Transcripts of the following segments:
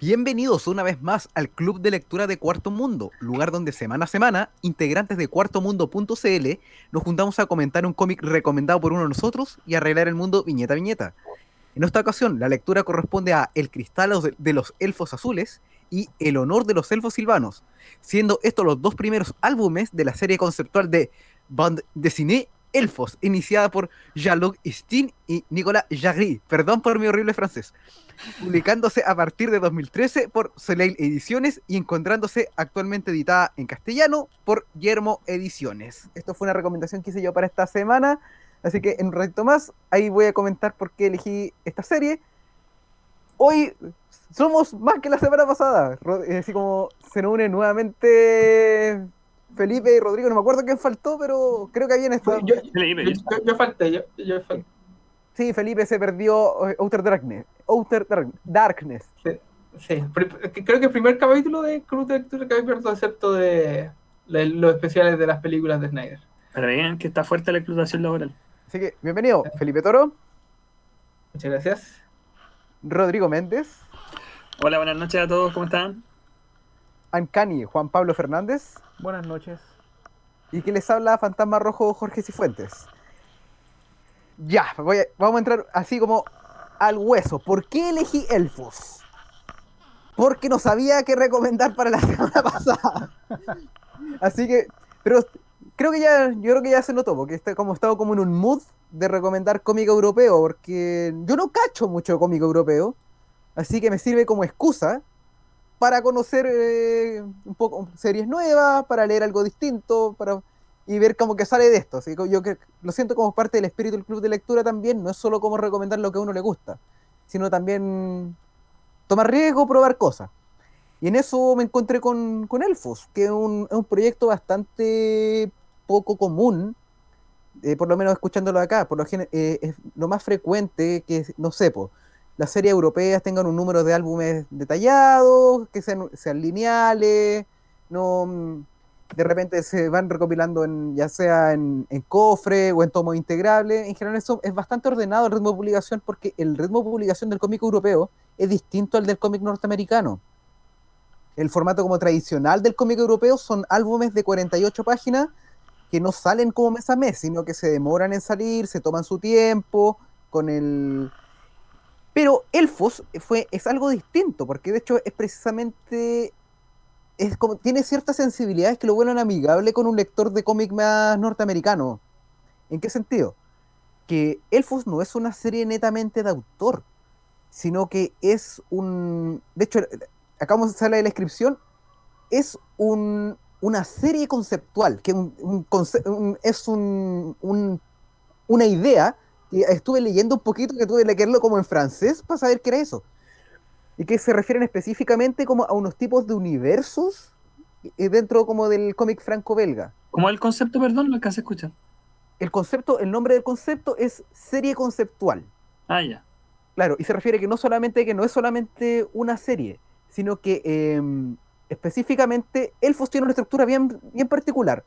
Bienvenidos una vez más al Club de Lectura de Cuarto Mundo, lugar donde semana a semana, integrantes de cuartomundo.cl nos juntamos a comentar un cómic recomendado por uno de nosotros y arreglar el mundo viñeta a viñeta. En esta ocasión, la lectura corresponde a El cristal de los elfos azules y El honor de los elfos silvanos, siendo estos los dos primeros álbumes de la serie conceptual de Bande dessinée Elfos, iniciada por Jean-Luc Steen y Nicolas Jarry, perdón por mi horrible francés, publicándose a partir de 2013 por Soleil Ediciones y encontrándose actualmente editada en castellano por Yermo Ediciones. Esto fue una recomendación que hice yo para esta semana, así que en un ratito más, ahí voy a comentar por qué elegí esta serie. Hoy somos más que la semana pasada, así como se nos une nuevamente Felipe y Rodrigo, no me acuerdo quién faltó, pero creo que habían estado. Felipe, yo falté, yo falté. Sí, Felipe se perdió Outer Darkness. Sí, sí. Creo que el primer capítulo de Club de Lectura que había abierto excepto de los especiales de las películas de Snyder. Para que vean que está fuerte la explotación laboral. Así que, bienvenido, Felipe Toro, Muchas gracias. Rodrigo Méndez, Hola, buenas noches a todos, ¿cómo están? Ancani, Juan Pablo Fernández, Buenas noches. y que les habla Fantasma Rojo Jorge Cifuentes. Ya, vamos a entrar así como al hueso. ¿Por qué elegí Elfos? Porque no sabía qué recomendar para la semana pasada. Así que, pero yo creo que ya se notó, porque como he estado como en un mood de recomendar cómic europeo, porque yo no cacho mucho cómic europeo, así que me sirve como excusa para conocer un poco series nuevas, para leer algo distinto, y ver cómo que sale de esto. Así que yo lo siento como parte del espíritu del club de lectura también, no es solo como recomendar lo que a uno le gusta, sino también tomar riesgo, probar cosas. Y en eso me encontré con Elfos, que es un proyecto bastante poco común, por lo menos escuchándolo acá. Es lo más frecuente que, no sé, po, las series europeas tengan un número de álbumes detallados, que sean lineales, no, de repente se van recopilando ya sea en cofre o en tomos integrables. En general eso es bastante ordenado el ritmo de publicación, porque el ritmo de publicación del cómic europeo es distinto al del cómic norteamericano. El formato como tradicional del cómic europeo son álbumes de 48 páginas que no salen como mes a mes, sino que se demoran en salir, se toman su tiempo con el... Pero Elfos es algo distinto, porque de hecho es precisamente... Es como, tiene ciertas sensibilidades que lo vuelven amigable con un lector de cómic más norteamericano. ¿En qué sentido? Que Elfos no es una serie netamente de autor, sino que es un... De hecho, acá vamos a hacer la descripción, es una serie conceptual, que es una idea que estuve leyendo un poquito, que tuve que leerlo como en francés para saber qué era eso, y que se refieren específicamente como a unos tipos de universos dentro como del cómic franco-belga. ¿Cómo es el concepto, perdón? No alcancé a escuchar. El nombre del concepto es serie conceptual. Ah, ya. Claro, y se refiere que no es solamente una serie, sino que específicamente Elfos tiene una estructura bien particular.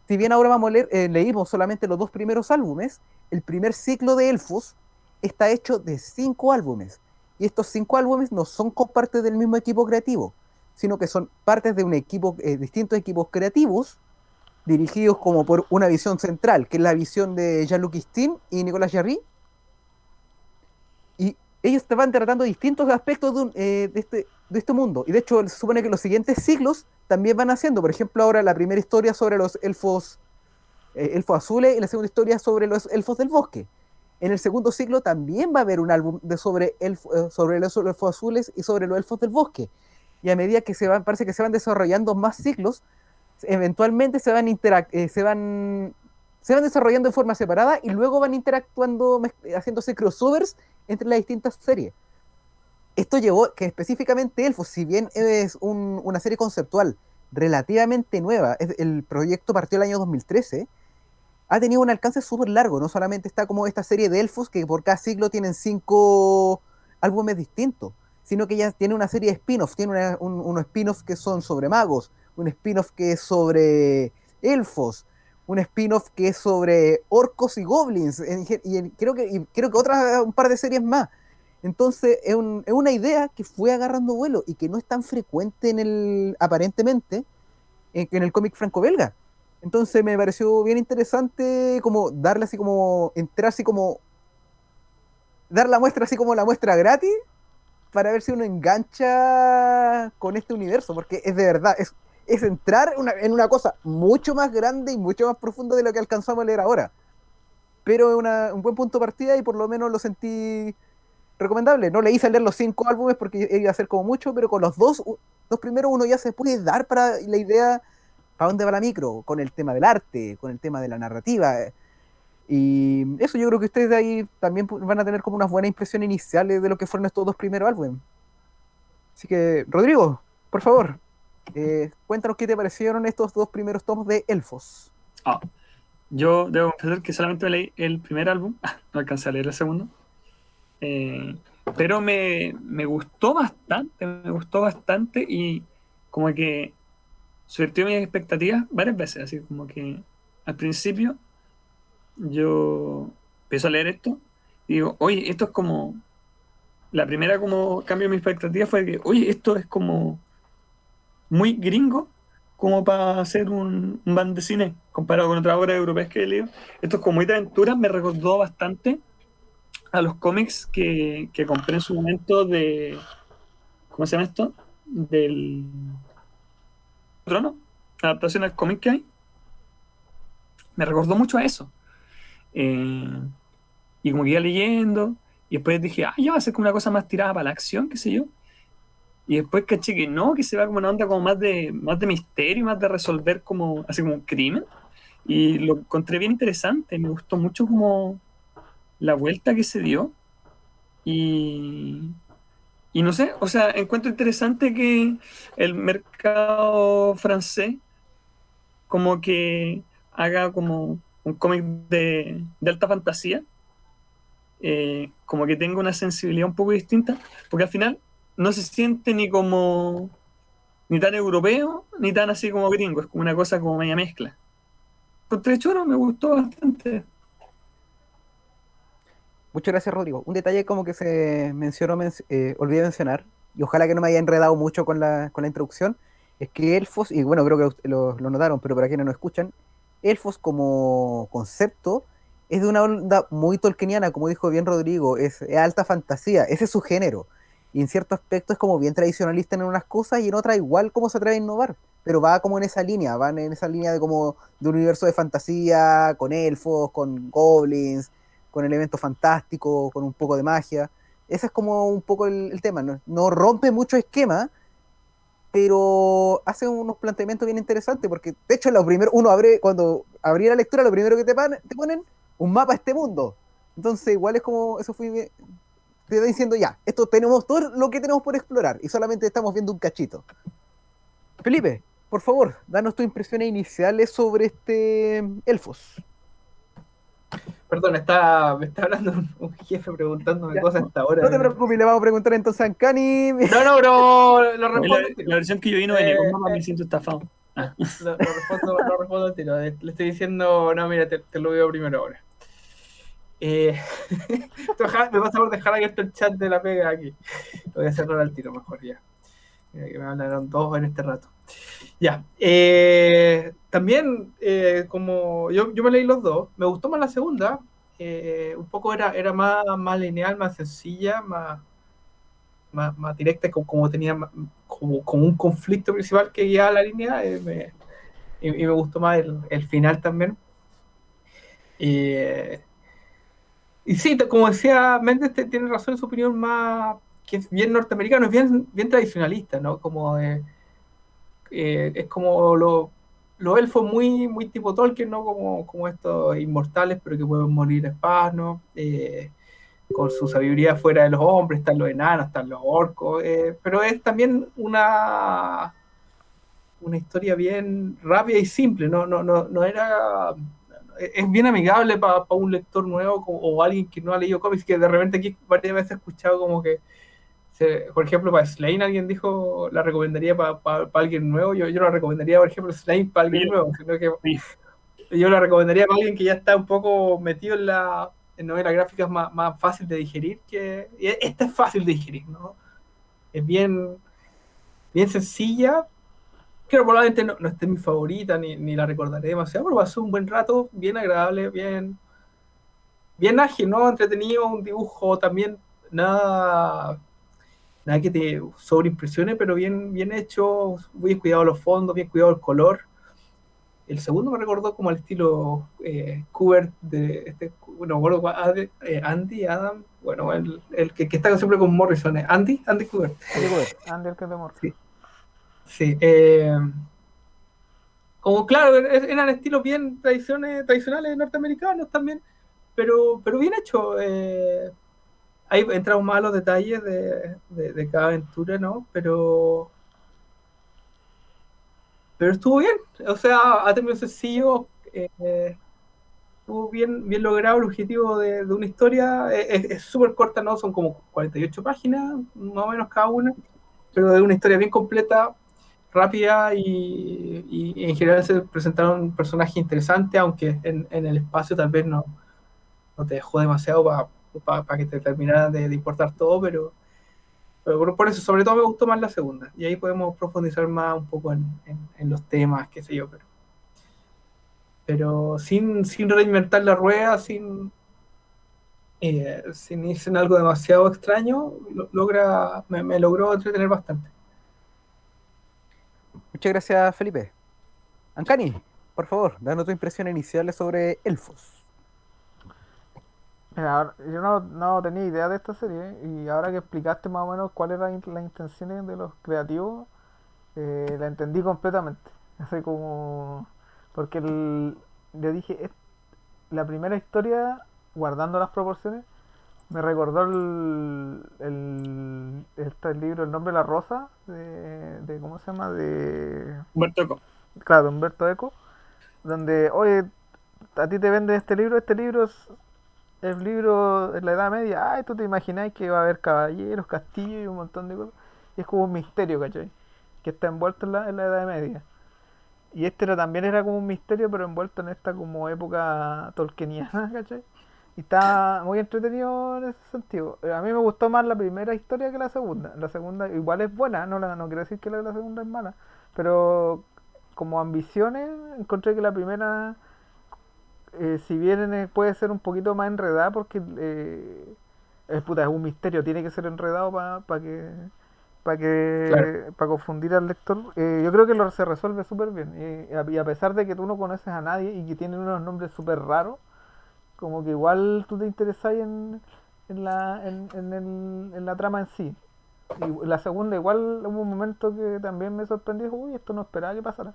Si bien ahora leímos solamente los dos primeros álbumes, el primer ciclo de Elfos está hecho de 5 álbumes. Y estos 5 álbumes no son parte del mismo equipo creativo, sino que son partes de distintos equipos creativos, dirigidos como por una visión central, que es la visión de Jean-Luc Steen y Nicolas Jarry, y ellos te van tratando distintos aspectos de este mundo. Y de hecho, se supone que los siguientes siglos también van haciendo. Por ejemplo, ahora la primera historia sobre los elfos azules, y la segunda historia sobre los elfos del bosque. En el segundo siglo también va a haber un álbum sobre los elfos azules y sobre los elfos del bosque. Y a medida que parece que se van desarrollando más siglos, eventualmente se van desarrollando en forma separada y luego van interactuando, haciéndose crossovers entre las distintas series. Esto llevó que específicamente Elfos, si bien es una serie conceptual relativamente nueva, el proyecto partió el año 2013, ha tenido un alcance súper largo. No solamente está como esta serie de Elfos, que por cada siglo tienen 5 álbumes distintos, sino que ya tiene una serie de spin-offs. Tiene unos spin-offs que son sobre magos, un spin-off que es sobre elfos, un spin-off que es sobre orcos y goblins, creo que otras un par de series más. Entonces es una idea que fue agarrando vuelo y que no es tan frecuente aparentemente, en el cómic franco-belga. Entonces me pareció bien interesante como darle así como, entrar así como, dar la muestra así como la muestra gratis para ver si uno engancha con este universo, porque es de verdad, es entrar en una cosa mucho más grande y mucho más profunda de lo que alcanzamos a leer ahora. Pero es un buen punto de partida y por lo menos lo sentí recomendable. No le hice leer los 5 álbumes porque iba a ser como mucho, pero con los dos primeros uno ya se puede dar para la idea para dónde va la micro, con el tema del arte, con el tema de la narrativa. Y eso yo creo que ustedes de ahí también van a tener como unas buenas impresiones iniciales de lo que fueron estos 2 primeros álbumes. Así que, Rodrigo, por favor, cuéntanos qué te parecieron estos 2 primeros tomos de Elfos. Ah, yo debo confesar que solamente leí el primer álbum, no alcancé a leer el segundo. Pero me gustó bastante y como que subvirtió mis expectativas varias veces, así como que al principio yo empiezo a leer esto y digo, oye, esto es como, la primera como cambio de mi expectativa fue que, oye, esto es como muy gringo como para hacer un band de cine comparado con otras obras europeas que he leído. Esto es como muy de aventura, me recordó bastante a los cómics que compré en su momento de, ¿cómo se llama esto? Del Trono, la adaptación al cómic que hay. Me recordó mucho a eso. Eh, y como que iba leyendo, y después dije, ah, ya va a ser como una cosa más tirada para la acción, qué sé yo. Y después caché que no, que se va como una onda como más de misterio, más de resolver como, así como un crimen. Y lo encontré bien interesante, me gustó mucho como la vuelta que se dio. Y, y no sé, o sea, encuentro interesante que el mercado francés como que haga como un cómic de alta fantasía, como que tenga una sensibilidad un poco distinta, porque al final no se siente ni como ni tan europeo, ni tan así como gringo, es como una cosa como media mezcla. Encontré choro, me gustó bastante. Muchas gracias, Rodrigo. Un detalle como que se mencionó, olvidé mencionar, y ojalá que no me haya enredado mucho con la introducción, es que Elfos, y bueno, creo que lo notaron, pero para quienes no escuchan, Elfos como concepto es de una onda muy tolkieniana, como dijo bien Rodrigo, es alta fantasía, ese es su género. Y en cierto aspecto es como bien tradicionalista en unas cosas y en otras igual como se atreve a innovar. Pero va como en esa línea, van en esa línea de como de un universo de fantasía, con elfos, con goblins, con elementos fantásticos, con un poco de magia. Ese es como un poco el tema. No rompe mucho esquema, pero hace unos planteamientos bien interesantes, porque de hecho uno abre, cuando abrí la lectura, lo primero que te ponen un mapa a este mundo. Entonces igual es como, eso fue, te está diciendo ya, esto tenemos todo lo que tenemos por explorar y solamente estamos viendo un cachito. Felipe, por favor, danos tus impresiones iniciales sobre este Elfos. Perdón, me está hablando un jefe preguntándome Ya, cosas hasta ahora. no te preocupes, le vamos a preguntar entonces a Ancani. No, no, lo La, respondo al tiro. la versión que yo vi no venía con mapa, me siento estafado. Ah. Lo respondo al tiro. Le estoy diciendo, no, mira, te lo veo primero ahora. Me pasa por dejar abierto el chat de la pega aquí. Lo voy a cerrar al tiro mejor ya. Mira que me hablaron todos en este rato. Ya. También, como yo me leí los dos, me gustó más la segunda. Un poco era más lineal, más sencilla, más directa, como tenía como un conflicto principal que guiaba la línea. Y me gustó más el final también. Y sí, como decía Méndez, tiene razón en su opinión más, que es bien norteamericano, es bien tradicionalista, ¿no? Es como los elfos muy tipo Tolkien, ¿no? Como estos inmortales, pero que pueden morir a espadas, ¿no? Con su sabiduría fuera de los hombres, están los enanos, están los orcos, pero es también una historia bien rápida y simple, no era... Es bien amigable para un lector nuevo o alguien que no ha leído cómics, que de repente aquí varias veces he escuchado como que por ejemplo, para Slane alguien dijo la recomendaría para alguien nuevo. Yo la recomendaría, por ejemplo, Slane para alguien nuevo, sino que yo la recomendaría para alguien que ya está un poco metido en novelas gráficas más fácil de digerir y esta es fácil de digerir, ¿no? Es bien sencilla. Creo probablemente no esté mi favorita ni la recordaré demasiado, pero pasó un buen rato, bien agradable, bien ágil, ¿no? Entretenido, un dibujo también, nada que te sobreimpresione, pero bien hecho, bien cuidado los fondos, bien cuidado el color. El segundo me recordó como al estilo Kubert de bueno, me acuerdo Andy, Adam, bueno, el que está siempre con Morrison, Andy Kubert. Andy Kubert, Andy el que te muerde. Sí, sí. Como claro, eran estilos bien tradicionales norteamericanos también, pero bien hecho. Ahí entramos más a los detalles de cada aventura, ¿no? Pero estuvo bien, o sea, a términos sencillos, estuvo bien logrado el objetivo de una historia. Es súper corta, ¿no? Son como 48 páginas, más o menos cada una, pero es una historia bien completa, rápida y en general se presentaron personajes interesantes, aunque en el espacio tal vez no te dejó demasiado para que te terminara de importar todo, pero por eso, sobre todo me gustó más la segunda. Y ahí podemos profundizar más un poco en los temas, qué sé yo, pero sin reinventar la rueda, sin irse en algo demasiado extraño, me logró entretener bastante. Muchas gracias, Felipe. Ancani, por favor, danos tus impresiones iniciales sobre Elfos. Mira, yo no tenía idea de esta serie y ahora que explicaste más o menos cuáles eran las intenciones de los creativos, la entendí completamente. Así como... Porque yo dije, la primera historia, guardando las proporciones, me recordó el libro El nombre de la rosa, ¿cómo se llama? Humberto Eco. Claro, de Humberto Eco, donde, oye, a ti te venden este libro es el libro de la Edad Media, ay, tú te imagináis que va a haber caballeros, castillos y un montón de cosas. Y es como un misterio, ¿cachai? Que está envuelto en la Edad Media. Y también era como un misterio, pero envuelto en esta como época tolkieniana, ¿cachai? Y está muy entretenido en ese sentido. A mí me gustó más la primera historia que la segunda. La segunda igual es buena, no quiero decir que la segunda es mala, pero como ambiciones encontré que la primera, si bien puede ser un poquito más enredada porque es un misterio, tiene que ser enredado Claro. para confundir al lector. Yo creo que se resuelve súper bien. Y a pesar de que tú no conoces a nadie y que tienen unos nombres súper raros, como que igual tú te interesás en la trama en sí. Y la segunda igual hubo un momento que también me sorprendió, uy, esto no esperaba que pasara.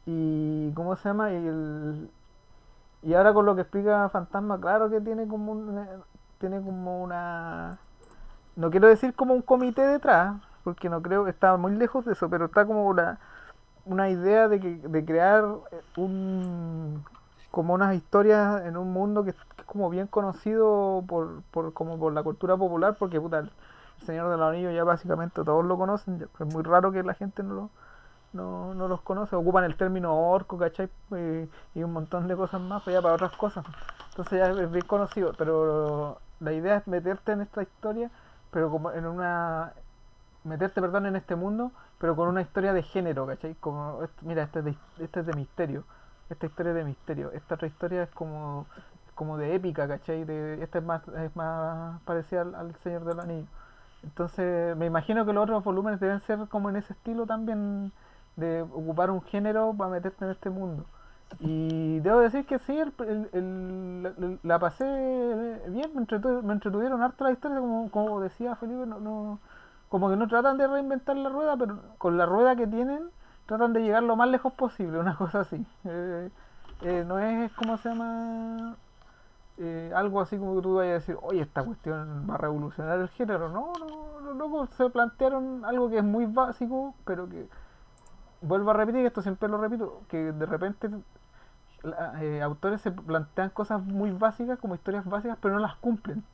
Y ¿cómo se llama? Y ahora con lo que explica Fantasma, claro que tiene como una, no quiero decir como un comité detrás, porque no creo, está muy lejos de eso, pero está como una idea de crear como unas historias en un mundo que es como bien conocido como por la cultura popular, porque puta, el Señor de los Anillos ya básicamente todos lo conocen, es muy raro que la gente no los conoce, ocupan el término orco, ¿cachai? Y un montón de cosas más, pues ya para otras cosas. Entonces ya es bien conocido, pero la idea es meterte en esta historia, pero como meterte, perdón, en este mundo, pero con una historia de género, ¿cachai? Como, mira, este es de misterio, esta historia es de misterio, esta otra historia es como de épica, ¿cachai? Esta es más parecida al Señor de los Anillos. Entonces, me imagino que los otros volúmenes deben ser como en ese estilo también, de ocupar un género para meterte en este mundo. Y debo decir que sí, la pasé bien, me entretuvieron harto la historia, como decía Felipe, como que no tratan de reinventar la rueda, pero con la rueda que tienen, tratan de llegar lo más lejos posible, una cosa así. No es, ¿cómo se llama? Algo así como que tú vayas a decir, oye, esta cuestión va a revolucionar el género. No, luego se plantearon algo que es muy básico, pero que, vuelvo a repetir, esto siempre lo repito, que de repente autores se plantean cosas muy básicas, como historias básicas, pero no las cumplen.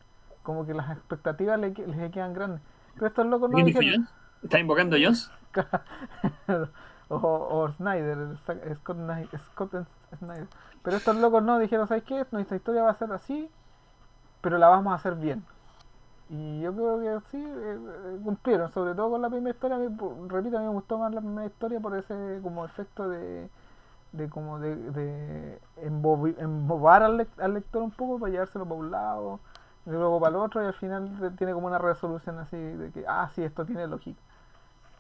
Como que las expectativas les quedan grandes. Pero estos locos no ¿Quién dijo dijeron. Jones? ¿Está invocando a Jones? o Snyder, Scott Snyder. Pero estos locos no dijeron, ¿sabes qué? Nuestra historia va a ser así pero la vamos a hacer bien. Y yo creo que sí, cumplieron, sobre todo con la primera historia. Repito, a mí me gustó más la primera historia por ese como efecto de embobar al lector un poco para llevárselo para un lado y luego para el otro, y al final tiene como una resolución así de que, ah, sí, esto tiene lógica.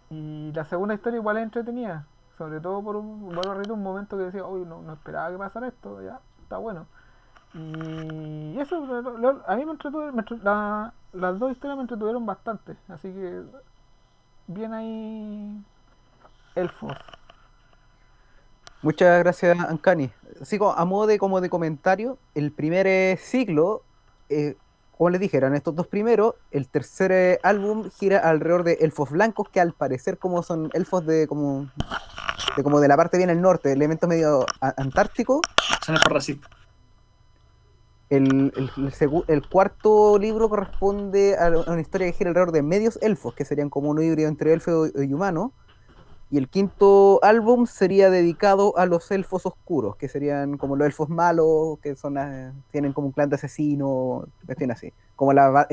Y la segunda historia igual es entretenida, sobre todo por vuelvo a reír, un momento que decía, uy, no esperaba que pasara esto, ya, está bueno. Y eso, a mí me entretuvo, las dos historias me entretuvieron bastante, así que bien ahí, Elfos. Muchas gracias, Ancani. Así a modo de, como de comentario, el primer ciclo, eh, como les dije, eran estos dos primeros. El tercer álbum gira alrededor de elfos blancos, que al parecer como son elfos como de la parte bien al norte, elementos medio antárticos. Son por racista. El cuarto libro corresponde a una historia que gira alrededor de medios elfos, que serían como un híbrido entre elfo y humano. Y el quinto álbum sería dedicado a los elfos oscuros, que serían como los elfos malos, que son tienen como un clan de asesinos, cuestión así. Como la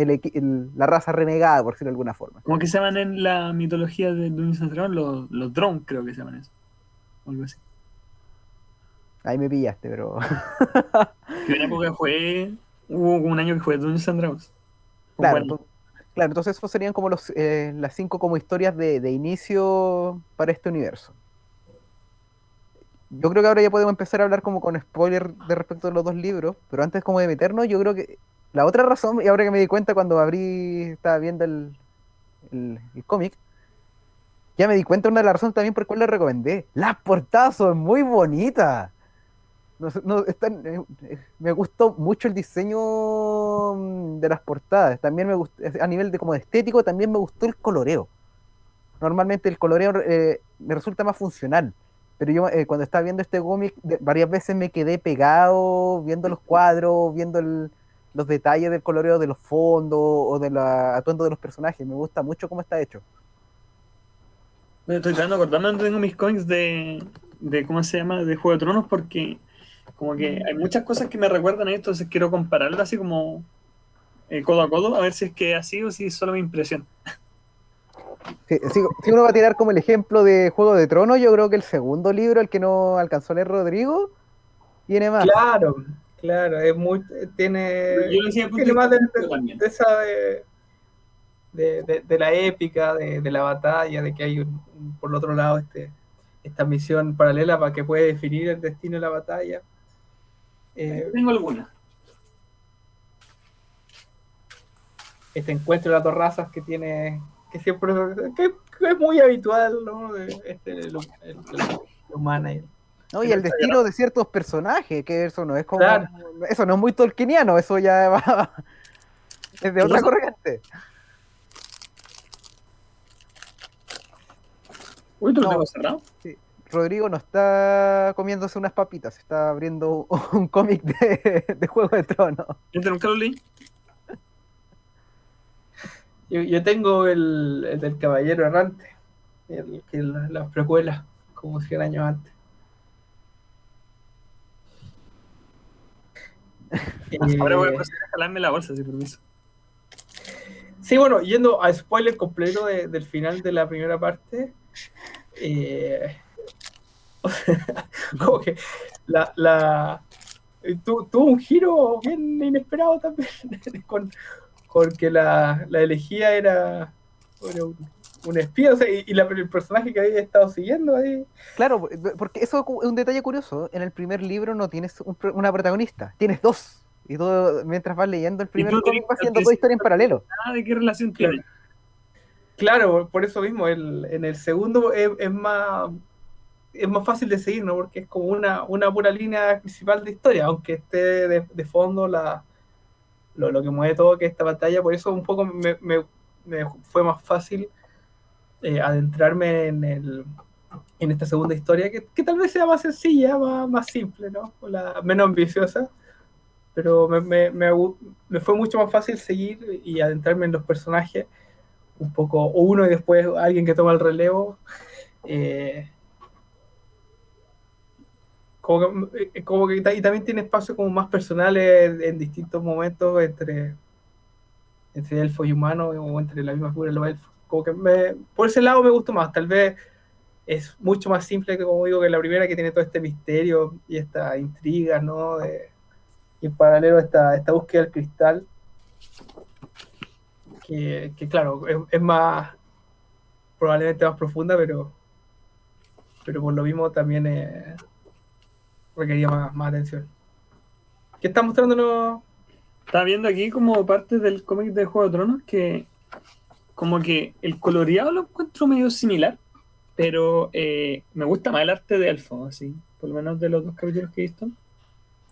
raza renegada, por decirlo de alguna forma. ¿Cómo que se llaman en la mitología de Dungeons and Dragons? Los Drown, creo que se llaman eso. O algo así. Ahí me pillaste, pero... Que una época hubo como un año que jugué Dungeons and Dragons. Claro, Bueno, claro, entonces esos serían como las 5 como historias de inicio para este universo. Yo creo que ahora ya podemos empezar a hablar como con spoiler de respecto de los dos libros, pero antes como de meternos, yo creo que la otra razón, y ahora que me di cuenta cuando estaba viendo el cómic, ya me di cuenta una de las razones también por cuál le recomendé. Las portadas son muy bonitas. Me gustó mucho el diseño de las portadas. También me gustó, a nivel de como de estético, también me gustó el coloreo. Normalmente el coloreo me resulta más funcional. Pero yo cuando estaba viendo este cómic, varias veces me quedé pegado viendo los cuadros, viendo los detalles del coloreo de los fondos o del atuendo de los personajes. Me gusta mucho cómo está hecho. me estoy tratando de acordarme dónde tengo mis comics de ¿cómo se llama? De Juego de Tronos, porque como que hay muchas cosas que me recuerdan a esto, entonces quiero compararlo así como codo a codo, a ver si es que así o si es solo mi impresión. Si uno va a tirar como el ejemplo de Juego de Tronos, yo creo que el segundo libro, el que no alcanzó a leer Rodrigo, tiene más. Claro, claro, Yo lo decía punto tiene más de, también. de esa de la épica, de la batalla, de que hay por el otro lado esta misión paralela para que pueda definir el destino de la batalla. Tengo algunas. Este encuentro de las dos razas que tiene, que siempre que es muy habitual, ¿no? La humana. ¿No? Y el destino de ciertos personajes, que eso no es como. Claro. Eso no es muy tolkieniano, eso ya va. Es de otra corriente. Uy, ¿tú lo No. tengo cerrado? Sí. Rodrigo no está comiéndose unas papitas, está abriendo un cómic de Juego de Tronos. Este nunca lo leí. Yo tengo el del Caballero Errante, las precuelas, como 100 años antes. Ahora voy a proceder a jalarme la bolsa, si permiso. Sí, bueno, yendo a spoiler completo del final de la primera parte, como que tuvo un giro bien inesperado también, porque la elegía era un espía, o sea, el personaje que había estado siguiendo ahí. Claro, porque eso es un detalle curioso. En el primer libro no tienes una protagonista, tienes dos. Y todo, mientras vas leyendo el primer cómic, vas haciendo dos historias en paralelo. ¿De qué relación tiene? Claro, por eso mismo, en el segundo es más fácil de seguir, ¿no? Porque es como una pura línea principal de historia, aunque esté de fondo lo que mueve todo, que es esta batalla. Por eso un poco me fue más fácil adentrarme en esta segunda historia, que tal vez sea más sencilla, más simple, ¿no? Menos ambiciosa, pero me fue mucho más fácil seguir y adentrarme en los personajes, un poco uno y después alguien que toma el relevo, Y también tiene espacios como más personales en distintos momentos entre elfos y humanos, o entre la misma figura de los elfos. Por ese lado me gustó más. Tal vez es mucho más simple que, como digo, que la primera, que tiene todo este misterio y esta intriga, ¿no? Y en paralelo esta búsqueda del cristal, que claro, es más, probablemente más profunda, pero por lo mismo también requería más atención. ¿Qué está mostrándonos? Estaba viendo aquí como parte del cómic de Juego de Tronos que como que el coloreado lo encuentro medio similar, pero me gusta más el arte de Elfo, así, por lo menos de los 2 capítulos que he visto.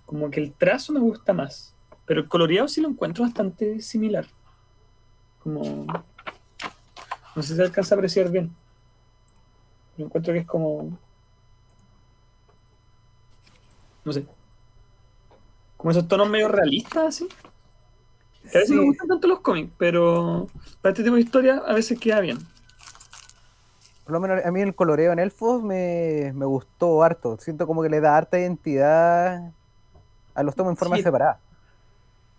Como que el trazo me gusta más, pero el coloreado sí lo encuentro bastante similar. Como, no sé si se alcanza a apreciar bien. Yo encuentro que es como, no sé, como esos tonos medio realistas, así. Que a veces no me Sí, gustan tanto los cómics, pero para este tipo de historia a veces queda bien. Por lo menos a mí el coloreo en elfos me gustó harto. Siento como que le da harta identidad a los tomos en forma sí, separada.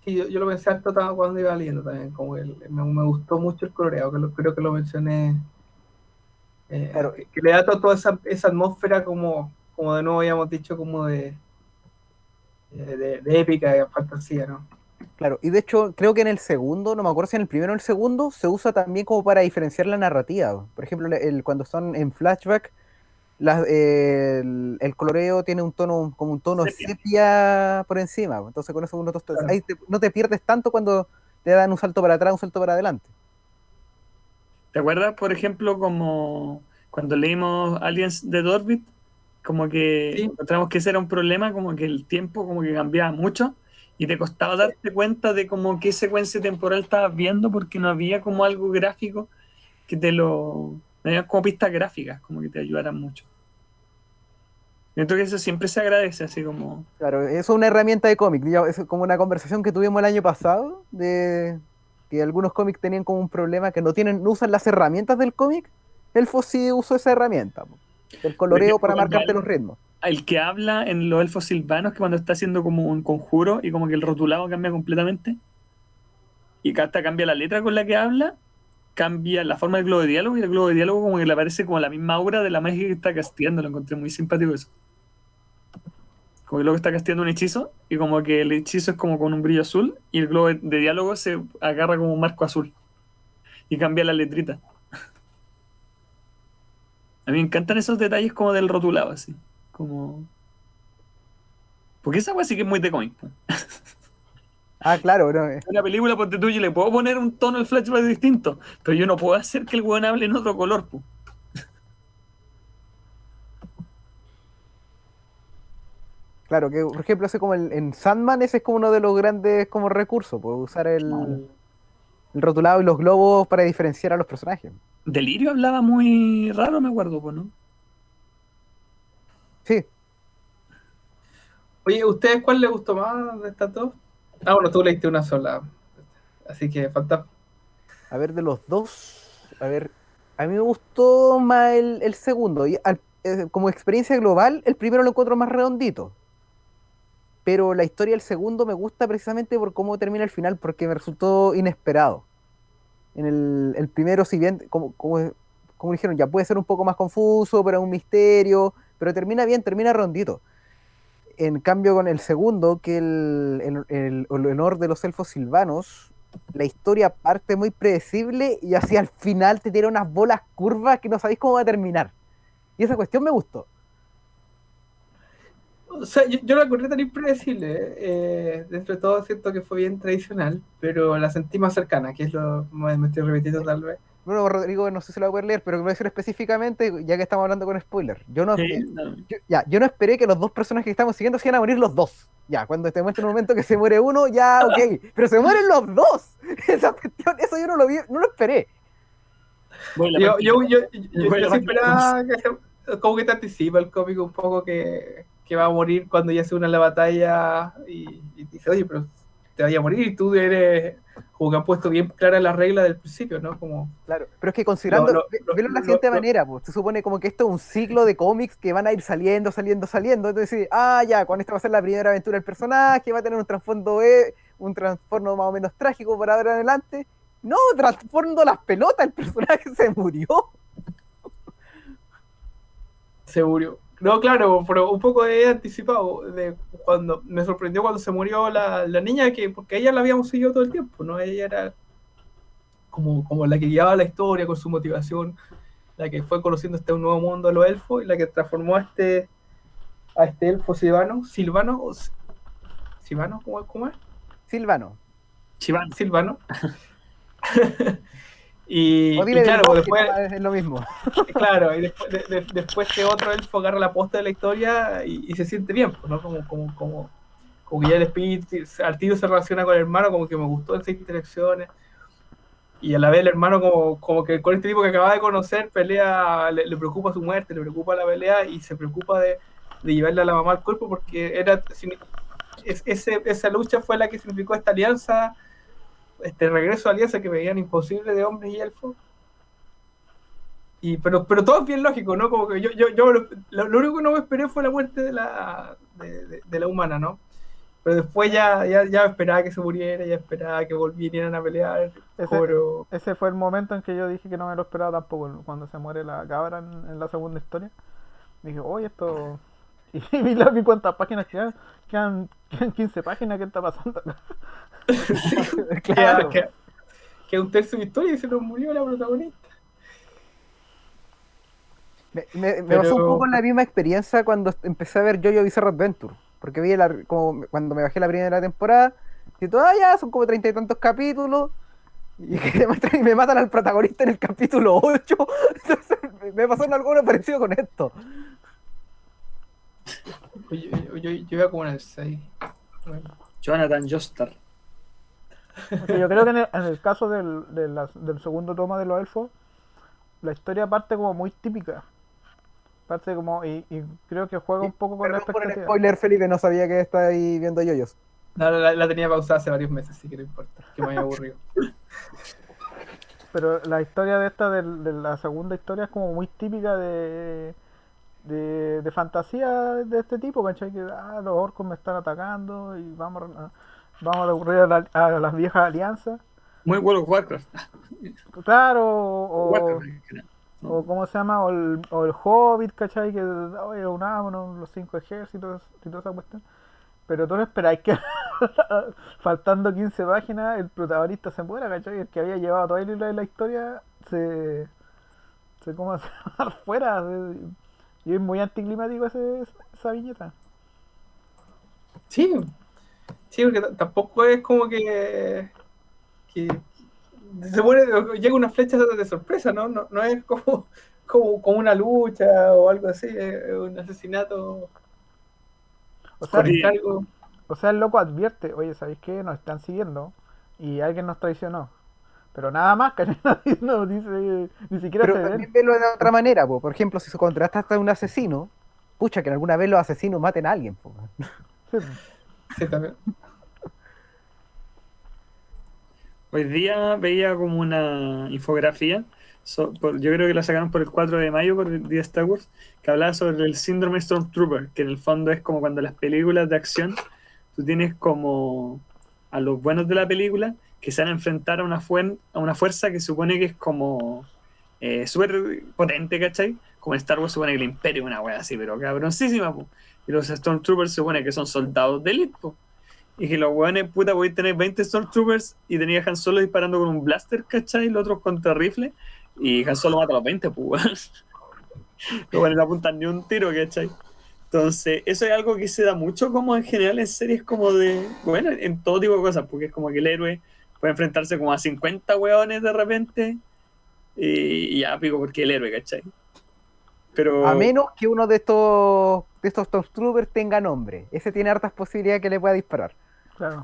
sí, yo lo pensé harto cuando iba leyendo también, como que me gustó mucho el coloreado, creo que lo mencioné, Claro, que le da toda esa atmósfera como de nuevo habíamos dicho, como de épica, de fantasía, ¿no? claro. Y de hecho, creo que en el segundo, no me acuerdo si en el primero o el segundo, se usa también como para diferenciar la narrativa. Por ejemplo, cuando son en flashback, el coloreo tiene un tono, como un tono Sepia. sepia por encima. Entonces con eso Claro. ahí no te pierdes tanto cuando te dan un salto para atrás, un salto para adelante. ¿Te acuerdas, por ejemplo, como cuando leímos Aliens de Orbit? Como que Sí, encontramos que ese era un problema, como que el tiempo como que cambiaba mucho y te costaba darte cuenta de como qué secuencia temporal estabas viendo porque no había como algo gráfico que no había como pistas gráficas como que te ayudaran mucho. Yo creo que eso siempre se agradece, así como... Claro, eso es una herramienta de cómic. Es como una conversación que tuvimos el año pasado de que algunos cómics tenían como un problema que no usan las herramientas del cómic. Elfos sí usó esa herramienta, po, del Por coloreo ejemplo, para cuando marcarte los ritmos. el que habla en los elfos silvanos, que cuando está haciendo como un conjuro y como que el rotulado cambia completamente y hasta cambia la letra con la que habla, cambia la forma del globo de diálogo y el globo de diálogo como que le aparece como la misma aura de la magia que está casteando. Lo encontré muy simpático eso. Como que luego está casteando un hechizo y como que el hechizo es como con un brillo azul y el globo de diálogo se agarra como un marco azul y cambia la letrita. A mí me encantan esos detalles como del rotulado, así. Como... Porque esa weá sí que es muy de cómic, po. Ah, claro, no, Una película, ponte tú, yo le puedo poner un tono al flashback distinto, pero yo no puedo hacer que el weón hable en otro color, po. claro, que por ejemplo, ese como en Sandman, ese es como uno de los grandes como recursos, pues usar Claro. el rotulado y los globos para diferenciar a los personajes. Delirio hablaba muy raro, me acuerdo, pues, ¿no? Sí, oye, ¿ustedes cuál les gustó más de estas dos? Ah, bueno, tú leíste una sola, así que falta. a ver, de los dos, a ver, a mí me gustó más el segundo. Como experiencia global, el primero lo encuentro más redondito. Pero la historia del segundo me gusta precisamente por cómo termina el final, porque me resultó inesperado. En el primero, si bien, como dijeron, ya puede ser un poco más confuso, pero es un misterio, pero termina bien, termina redondito. En cambio, con el segundo, que el honor de los elfos silvanos, la historia parte muy predecible y hacia el final te tira unas bolas curvas que no sabéis cómo va a terminar. Y esa cuestión me gustó. O sea, yo la encontré tan impredecible, dentro de todo siento que fue bien tradicional, pero la sentí más cercana, que es lo me estoy repitiendo tal vez. Bueno, Rodrigo, no sé si lo voy a poder leer, pero voy a decir específicamente, ya que estamos hablando con spoiler. Sí, no. Yo no esperé que los dos personajes que estamos siguiendo se iban a morir los dos. Ya, cuando te muestran un momento que se muere uno, ya, ok. Pero se mueren los dos. Esa cuestión, eso yo no lo vi, no lo esperé. Voy a la Yo, parte yo, yo, yo, voy a yo la sí parte de las esperaba como que te anticipa el cómic un poco que va a morir cuando ya se une a la batalla y dice, oye, pero te vaya a morir y tú eres como que han puesto bien claras las reglas del principio, ¿no? Como, Claro, pero es que considerando, velo de la siguiente lo- manera, pues, se supone como que esto es un ciclo de cómics que van a ir saliendo, entonces, ya, con esta va a ser la primera aventura del personaje, va a tener un trasfondo, un trasfondo más o menos trágico por ahora en adelante. No, trasfondo las pelotas, el personaje se murió. seguro. No, claro, pero un poco he anticipado de cuando me sorprendió cuando se murió la niña, que porque ella la habíamos seguido todo el tiempo, ¿no? Ella era como la que guiaba la historia con su motivación, la que fue conociendo este nuevo mundo de los elfos y la que transformó a este elfo Silvano, ¿cómo es? Silvano. Chiván. Silvano. O y dile del claro, pues bosque, después, es lo mismo. claro, y después que otro elfo agarra la posta de la historia y se siente bien, pues, ¿no? Como que ya el espíritu al tiro se relaciona con el hermano, como que me gustó esas interacciones. Y a la vez el hermano como que con este tipo que acaba de conocer pelea, le preocupa su muerte, le preocupa la pelea y se preocupa de llevarle a la mamá al cuerpo porque esa lucha fue la que significó esta alianza, este regreso a alianza que veían imposible de hombres y elfos. Pero todo es bien lógico, ¿no? Como que yo lo único que no me esperé fue la muerte de la humana, ¿no? Pero después ya esperaba que se muriera, ya esperaba que volvieran a pelear. Pero Ese fue el momento en que yo dije que no me lo esperaba tampoco, cuando se muere la cabra en la segunda historia. Dije, oye, esto... Y vi cuántas páginas quedan 15 páginas, ¿qué está pasando acá? Claro. que un tercio de historia y se nos murió la protagonista. Me pasó un poco la misma experiencia cuando empecé a ver JoJo Bizarre Adventure, porque como cuando me bajé la primera temporada, y todavía son como 30 y tantos capítulos, y, y me matan al protagonista en el capítulo 8. Entonces me pasó algo parecido con esto. Yo iba como en el 6. Bueno. Jonathan Joestar. O sea, yo creo que en el caso del segundo toma de los elfos, la historia parte como muy típica. Parte como, y creo que juega un poco con la Perdón por el expectativa. spoiler, Felipe, no sabía que estaba ahí viendo JoJo's. No, la tenía pausada hace varios meses, así que no importa, que me había aburrido. Pero la historia de esta, de la segunda historia, es como muy típica de fantasía de este tipo, ¿cachai? Que los orcos me están atacando y vamos a recurrir a las viejas alianzas. Muy World of Warcraft. Claro, Warcraft en general. o ¿cómo se llama? O el Hobbit, ¿cachai? Que oye, unámonos los 5 ejércitos y toda esa cuestión. Pero tú no esperáis que faltando 15 páginas el protagonista se muera, ¿cachai? El que había llevado toda la historia se como se va fuera. Y es muy anticlimático esa viñeta. Sí, porque tampoco es como que se muere, llega una flecha de sorpresa, ¿no? No es como una lucha o algo así, es un asesinato O sea, con encargo. el loco advierte, oye, ¿sabéis qué? Nos están siguiendo y alguien nos traicionó. Pero nada más, que no dice, ni siquiera Pero se ve. también velo de otra manera, po. Por ejemplo, si se contrasta hasta un asesino, pucha, que alguna vez los asesinos maten a alguien, po. Sí, Sí, también. Hoy día veía como una infografía, yo creo que la sacaron por el 4 de mayo, por el día de Star Wars, que hablaba sobre el síndrome Stormtrooper, que en el fondo es como cuando las películas de acción, tú tienes como a los buenos de la película que se van a enfrentar a una fuerza que supone que es como súper potente, ¿cachai? Como en Star Wars supone que el Imperio es una wea así, pero cabroncísima, po. Y los Stormtroopers supone que son soldados de élite, po. Y que los weones, puta, podéis tener 20 Stormtroopers y tenía Han Solo disparando con un blaster, ¿cachai? Y los otros contra rifle. Y Han Solo mata a los 20, pues, weón. Los weones no apuntan ni un tiro, ¿cachai? Entonces, eso es algo que se da mucho como en general en series como de... Bueno, en todo tipo de cosas, porque es como que el héroe puede enfrentarse como a 50 weones de repente y ya pico porque el héroe, ¿cachai? Pero... A menos que uno de estos Stormtroopers tenga nombre. Ese tiene hartas posibilidades que le pueda disparar. claro.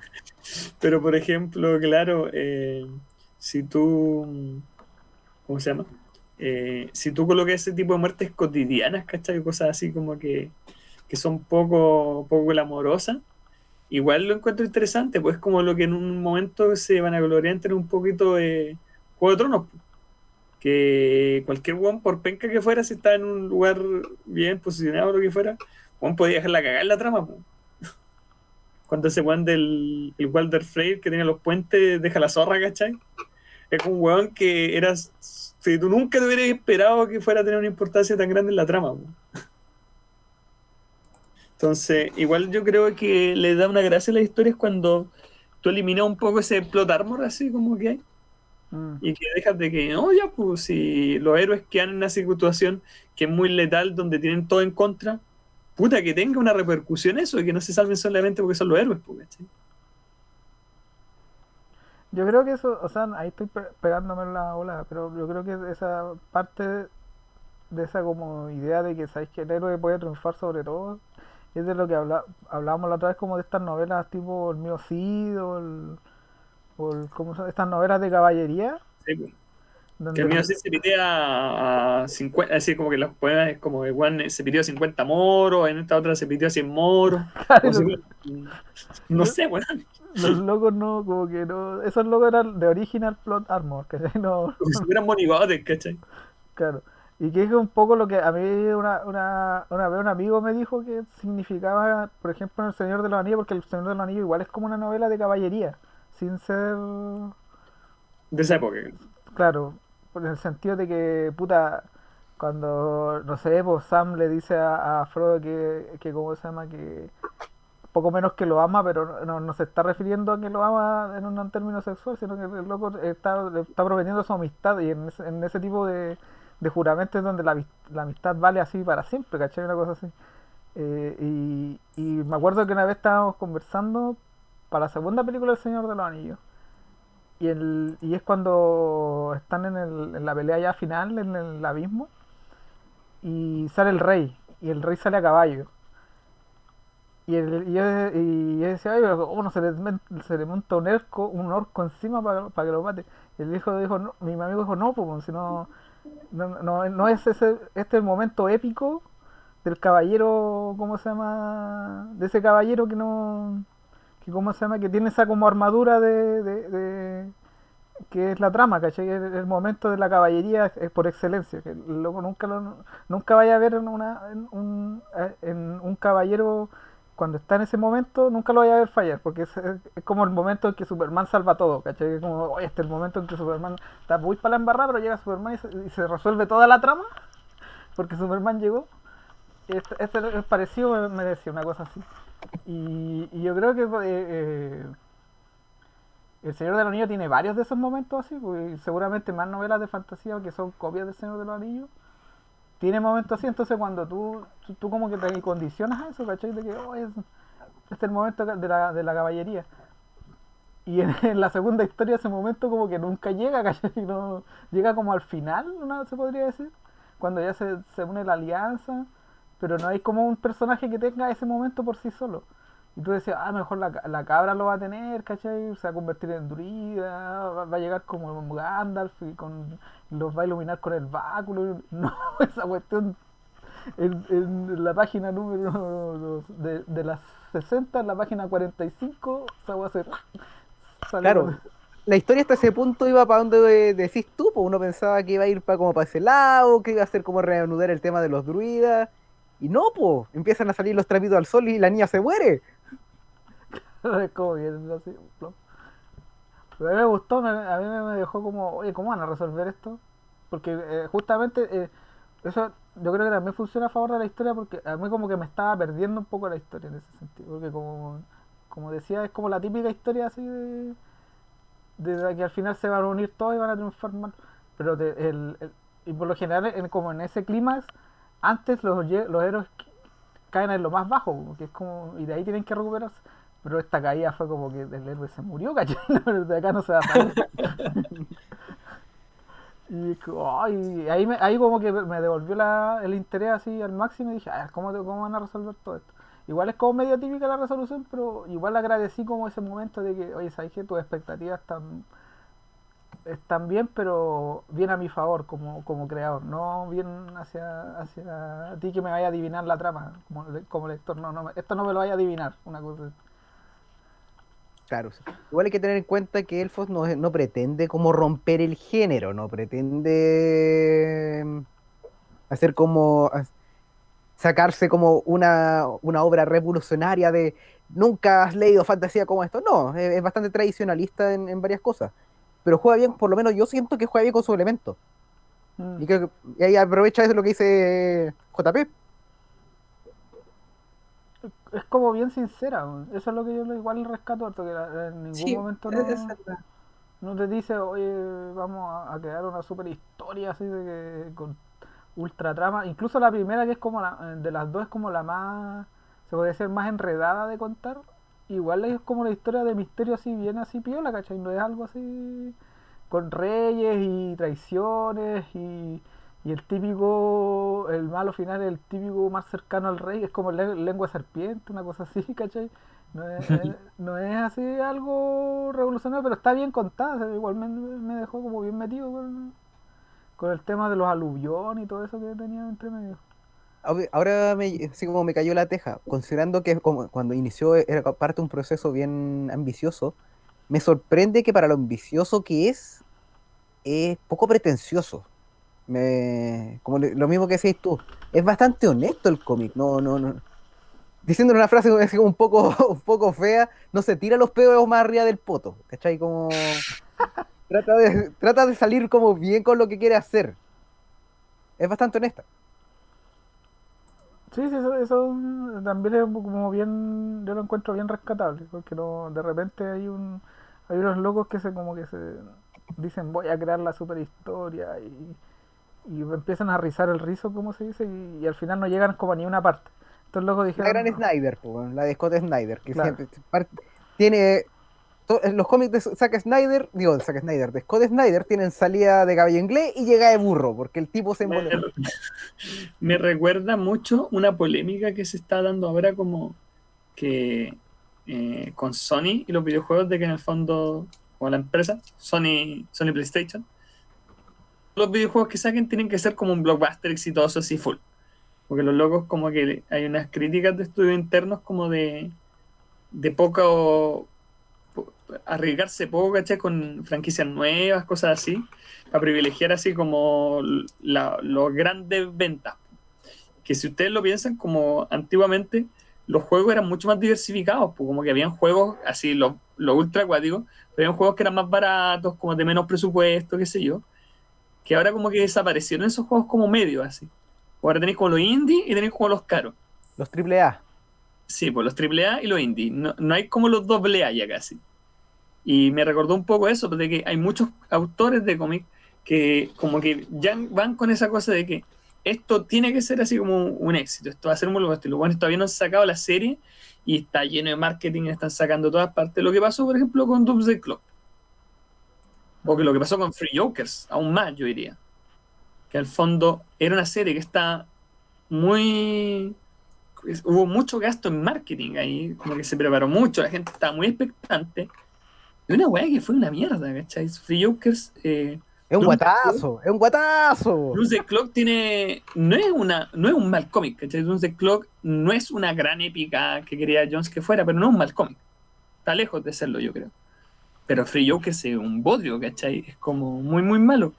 Pero, por ejemplo, claro, si tú... ¿Cómo se llama? Si tú colocas ese tipo de muertes cotidianas, ¿cachai? Cosas así como que son poco glamorosas igual lo encuentro interesante, pues como lo que en un momento se van a gloriar entre un poquito de Juego de Tronos, pues. Que cualquier weón, por penca que fuera, si estaba en un lugar bien posicionado o lo que fuera, weón podía dejarla cagar en la trama, pues. Cuando ese weón del el Walder Freyr que tenía los puentes deja la zorra, ¿cachai? Es un weón que eras. Si tú nunca te hubieras esperado que fuera a tener una importancia tan grande en la trama, weón. Entonces, igual yo creo que le da una gracia a las historias cuando tú eliminas un poco ese plot armor así como que hay Mm. y que dejas de que, no, ya, pues si los héroes quedan en una situación que es muy letal, donde tienen todo en contra, puta, que tenga una repercusión eso, y que no se salven solamente porque son los héroes, pues, ¿cachai? Yo creo que eso, o sea, ahí estoy pegándome en la ola, pero yo creo que esa parte de esa como idea de que sabéis que el héroe puede triunfar sobre todo, es de lo que hablábamos la otra vez como de estas novelas tipo El mío Cid ¿cómo son? Estas novelas de caballería, Sí, pues. Que donde el mío sí se pitea a 50, así como que los poemas es como que Juan se pidió 50 moros, en esta otra se pidió 100 moros, o se no sé, weón, los locos no, como que no, esos locos eran de original plot armor, que no, como si fueran monigotes, ¿cachai? claro. Y que es un poco lo que a mí una vez un amigo me dijo que significaba, por ejemplo, en El Señor de los Anillos, porque El Señor de los Anillos igual es como una novela de caballería, sin ser, De esa época. claro, en el sentido de que, puta, cuando, no sé, pues Sam le dice a Frodo que, ¿cómo se llama? Que poco menos que lo ama, pero no se está refiriendo a que lo ama en un término sexual, sino que el loco le está prometiendo su amistad y en ese tipo de juramentos es donde la amistad vale así para siempre, ¿cachai? Una cosa así. Y me acuerdo que una vez estábamos conversando para la segunda película del Señor de los Anillos. Y es cuando están en la pelea ya final, en el abismo, y sale el rey, y el rey sale a caballo. Y yo decía, ay, pero ¿cómo no se le monta un orco encima para que lo mate? Y el hijo dijo, no, mi amigo dijo, no, pues si no es este es el momento épico del caballero, ¿cómo se llama? De ese caballero que ¿cómo se llama? Que tiene esa como armadura que es la trama, ¿cachai? El momento de la caballería es por excelencia, que luego nunca vaya a ver en un caballero cuando está en ese momento, nunca lo vaya a ver fallar, porque es como el momento en que Superman salva todo, ¿cachai? Es como, oye, este es el momento en que Superman está muy para la embarrada, pero llega Superman y se resuelve toda la trama, porque Superman llegó. Este es parecido, me decía una cosa así. Y yo creo que el Señor de los Anillos tiene varios de esos momentos así, pues, seguramente más novelas de fantasía que son copias del Señor de los Anillos. Tiene momentos así, entonces cuando tú como que te condicionas a eso, ¿cachai? De que este es el momento de la caballería. Y en la segunda historia ese momento como que nunca llega, ¿cachai? No, llega como al final, ¿no? Se podría decir, cuando ya se une la alianza, pero no hay como un personaje que tenga ese momento por sí solo. Y tú decías, mejor la cabra lo va a tener, ¿cachai? Se va a convertir en druida, va a llegar como Gandalf y los va a iluminar con el báculo. No, esa cuestión en la página número de las 60, en la página 45, esa va a ser... Claro, la historia hasta ese punto iba para donde decís tú, pues uno pensaba que iba a ir como para ese lado, que iba a ser como reanudar el tema de los druidas, y no, pues, empiezan a salir los trapitos al sol y la niña se muere. Es como bien así, plop. Pero a mí me gustó, a mí me dejó como, oye, ¿cómo van a resolver esto? Porque justamente eso yo creo que también funciona a favor de la historia porque a mí como que me estaba perdiendo un poco la historia en ese sentido. Porque como decía, es como la típica historia así de que al final se van a unir todos y van a triunfar mal. Pero y por lo general, como en ese clima, antes los héroes caen en lo más bajo, que es como, y de ahí tienen que recuperarse. Pero esta caída fue como que el héroe se murió, ¿cachai? De acá no se va a salir. Y ahí como que me devolvió el interés así al máximo y dije, ¿cómo van a resolver todo esto? Igual es como medio típica la resolución, pero igual agradecí como ese momento de que, oye, sabes que tus expectativas están bien, pero bien a mi favor como creador, no bien hacia ti que me vaya a adivinar la trama como lector, esto no me lo vaya a adivinar, una cosa así. Claro, sí. Igual hay que tener en cuenta que Elfos no pretende como romper el género, no pretende hacer como sacarse como una obra revolucionaria de nunca has leído fantasía como esto. No, es bastante tradicionalista en varias cosas. Pero juega bien, por lo menos yo siento que juega bien con su elemento. Mm. Y, creo y ahí aprovecha eso lo que dice JP. Es como bien sincera, weón. Eso es lo que yo igual rescato, porque en ningún Sí, momento esa no, es la- no te dice, oye, vamos a crear una super historia así con ultra trama. Incluso la primera, que es como de las dos, es como la más, se puede decir, más enredada de contar. Igual es como la historia de misterio así, bien así piola, ¿cachai? No es algo así con reyes y traiciones y el típico, el malo final, el típico más cercano al rey, es como lengua de serpiente, una cosa así, ¿cachai? No es así algo revolucionario, pero está bien contada, o sea, igual me dejó como bien metido con el tema de los aluviones y todo eso que tenía entre medio. Ahora así como me cayó la teja, considerando que como cuando inició era parte de un proceso bien ambicioso, me sorprende que para lo ambicioso que es poco pretencioso. Como lo mismo que decís tú, es bastante honesto el cómic, no. Diciendo una frase así como un poco, un poco fea, no se tira los pedos más arriba del poto, ¿cachai? Como trata de salir como bien con lo que quiere hacer. Es bastante honesta. Sí, sí, eso también es como bien, yo lo encuentro bien rescatable, porque no, de repente hay unos locos que como que se dicen voy a crear la super historia y empiezan a rizar el rizo, como se dice, y al final no llegan como a ni una parte. Estos locos La dijeron, gran no, Snyder, po, weón, la de Scott Snyder, que claro, siempre tiene los cómics de Zack Snyder, digo de Zack Snyder, de Scott Snyder tienen salida de caballo inglés y llega de burro, porque el tipo se Me, envuelve. me recuerda mucho una polémica que se está dando ahora como que con Sony y los videojuegos de que en el fondo, o la empresa, Sony PlayStation, los videojuegos que saquen tienen que ser como un blockbuster exitoso así full. Porque los locos como que hay unas críticas de estudios internos como de poco arriesgarse poco, ¿cachai? Con franquicias nuevas, cosas así, para privilegiar así como los grandes ventas. Que si ustedes lo piensan, como antiguamente los juegos eran mucho más diversificados, pues como que habían juegos así, los ultra acuáticos, pero habían juegos que eran más baratos, como de menos presupuesto, qué sé yo, que ahora como que desaparecieron esos juegos como medios así. Ahora tenéis como los indie y tenéis como los caros. Los triple A. Sí, pues los triple A y los indie. No, no hay como los doble A ya casi. Y me recordó un poco eso, de que hay muchos autores de cómic que como que ya van con esa cosa de que esto tiene que ser así como un éxito, esto va a ser un buen estilo. Bueno, todavía no han sacado la serie y está lleno de marketing, están sacando todas partes. Lo que pasó, por ejemplo, con Doomsday Clock, o que lo que pasó con Free Jokers, aún más, yo diría. Que al fondo era una serie que está muy... Hubo mucho gasto en marketing ahí, como que se preparó mucho, la gente estaba muy expectante. Y una weá que fue una mierda, ¿cachai? Free Jokers, Es un Doomsday Clock, guatazo, es un guatazo. Doomsday Clock tiene. No es un mal cómic, ¿cachai? Doomsday Clock no es una gran épica que quería Jones que fuera, pero no es un mal cómic. Está lejos de serlo, yo creo. Pero Free Jokers es un bodrio, ¿cachai? Es como muy, muy malo.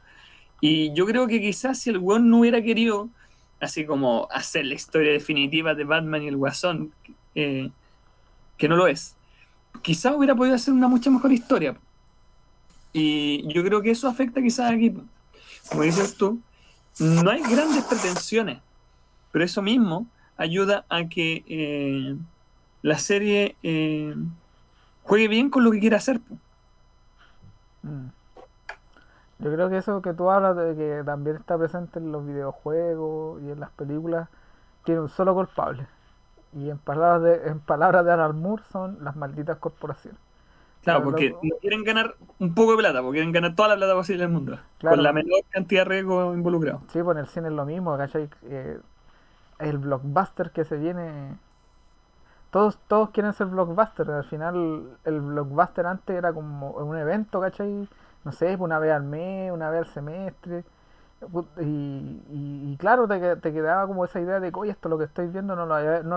Y yo creo que quizás si el weón no hubiera querido, así como hacer la historia definitiva de Batman y el Guasón, eh, que no lo es, quizás hubiera podido hacer una mucha mejor historia. Y yo creo que eso afecta quizás aquí. Como dices tú, no hay grandes pretensiones, pero eso mismo ayuda a que la serie juegue bien con lo que quiere hacer. mm. Yo creo que eso que tú hablas de que también está presente en los videojuegos y en las películas, tiene un solo culpable. Y en palabras de Alan Moore son las malditas corporaciones. Claro, Los porque locos- no quieren ganar un poco de plata, porque quieren ganar toda la plata posible del mundo, con la claro, menor cantidad de riesgo involucrado. sí, pues en el cine es lo mismo, ¿cachai? El blockbuster que se viene. Todos quieren ser blockbuster. Al final, el blockbuster antes era como un evento, ¿cachai? No sé, una vez al mes, una vez al semestre. Claro, te quedaba como esa idea de que, oye, esto lo que estoy viendo no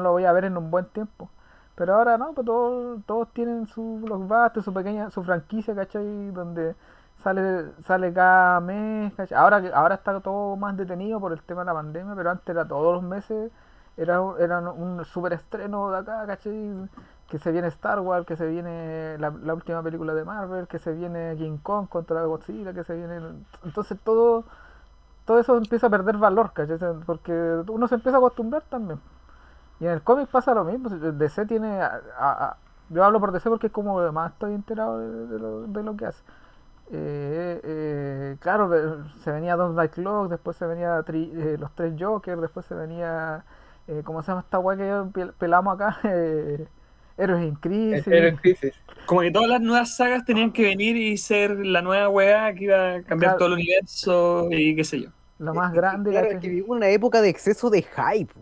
lo voy a ver en un buen tiempo. Pero ahora no, pues todos tienen su blockbuster, su franquicia, ¿cachai? Donde sale cada mes, ¿cachai? Ahora está todo más detenido por el tema de la pandemia, pero antes era todos los meses, era un super estreno de acá, ¿cachai? Que se viene Star Wars, que se viene la última película de Marvel, que se viene King Kong contra Godzilla, que se viene... Entonces todo eso empieza a perder valor, ¿cachai? Porque uno se empieza a acostumbrar también. Y en el cómic pasa lo mismo. DC tiene. Yo hablo por DC porque es como más estoy enterado de lo que hace. Claro, se venía Don't Die Clock, después se venía los tres Jokers, después se venía. ¿Cómo se llama esta weá que pelamos acá? Héroes en Era Crisis. en crisis. Como que todas las nuevas sagas tenían que venir y ser la nueva weá que iba a cambiar Claro, todo el universo y qué sé yo. lo más Es que, grande, claro, es ¿cachai? que vivimos una época de exceso de hype.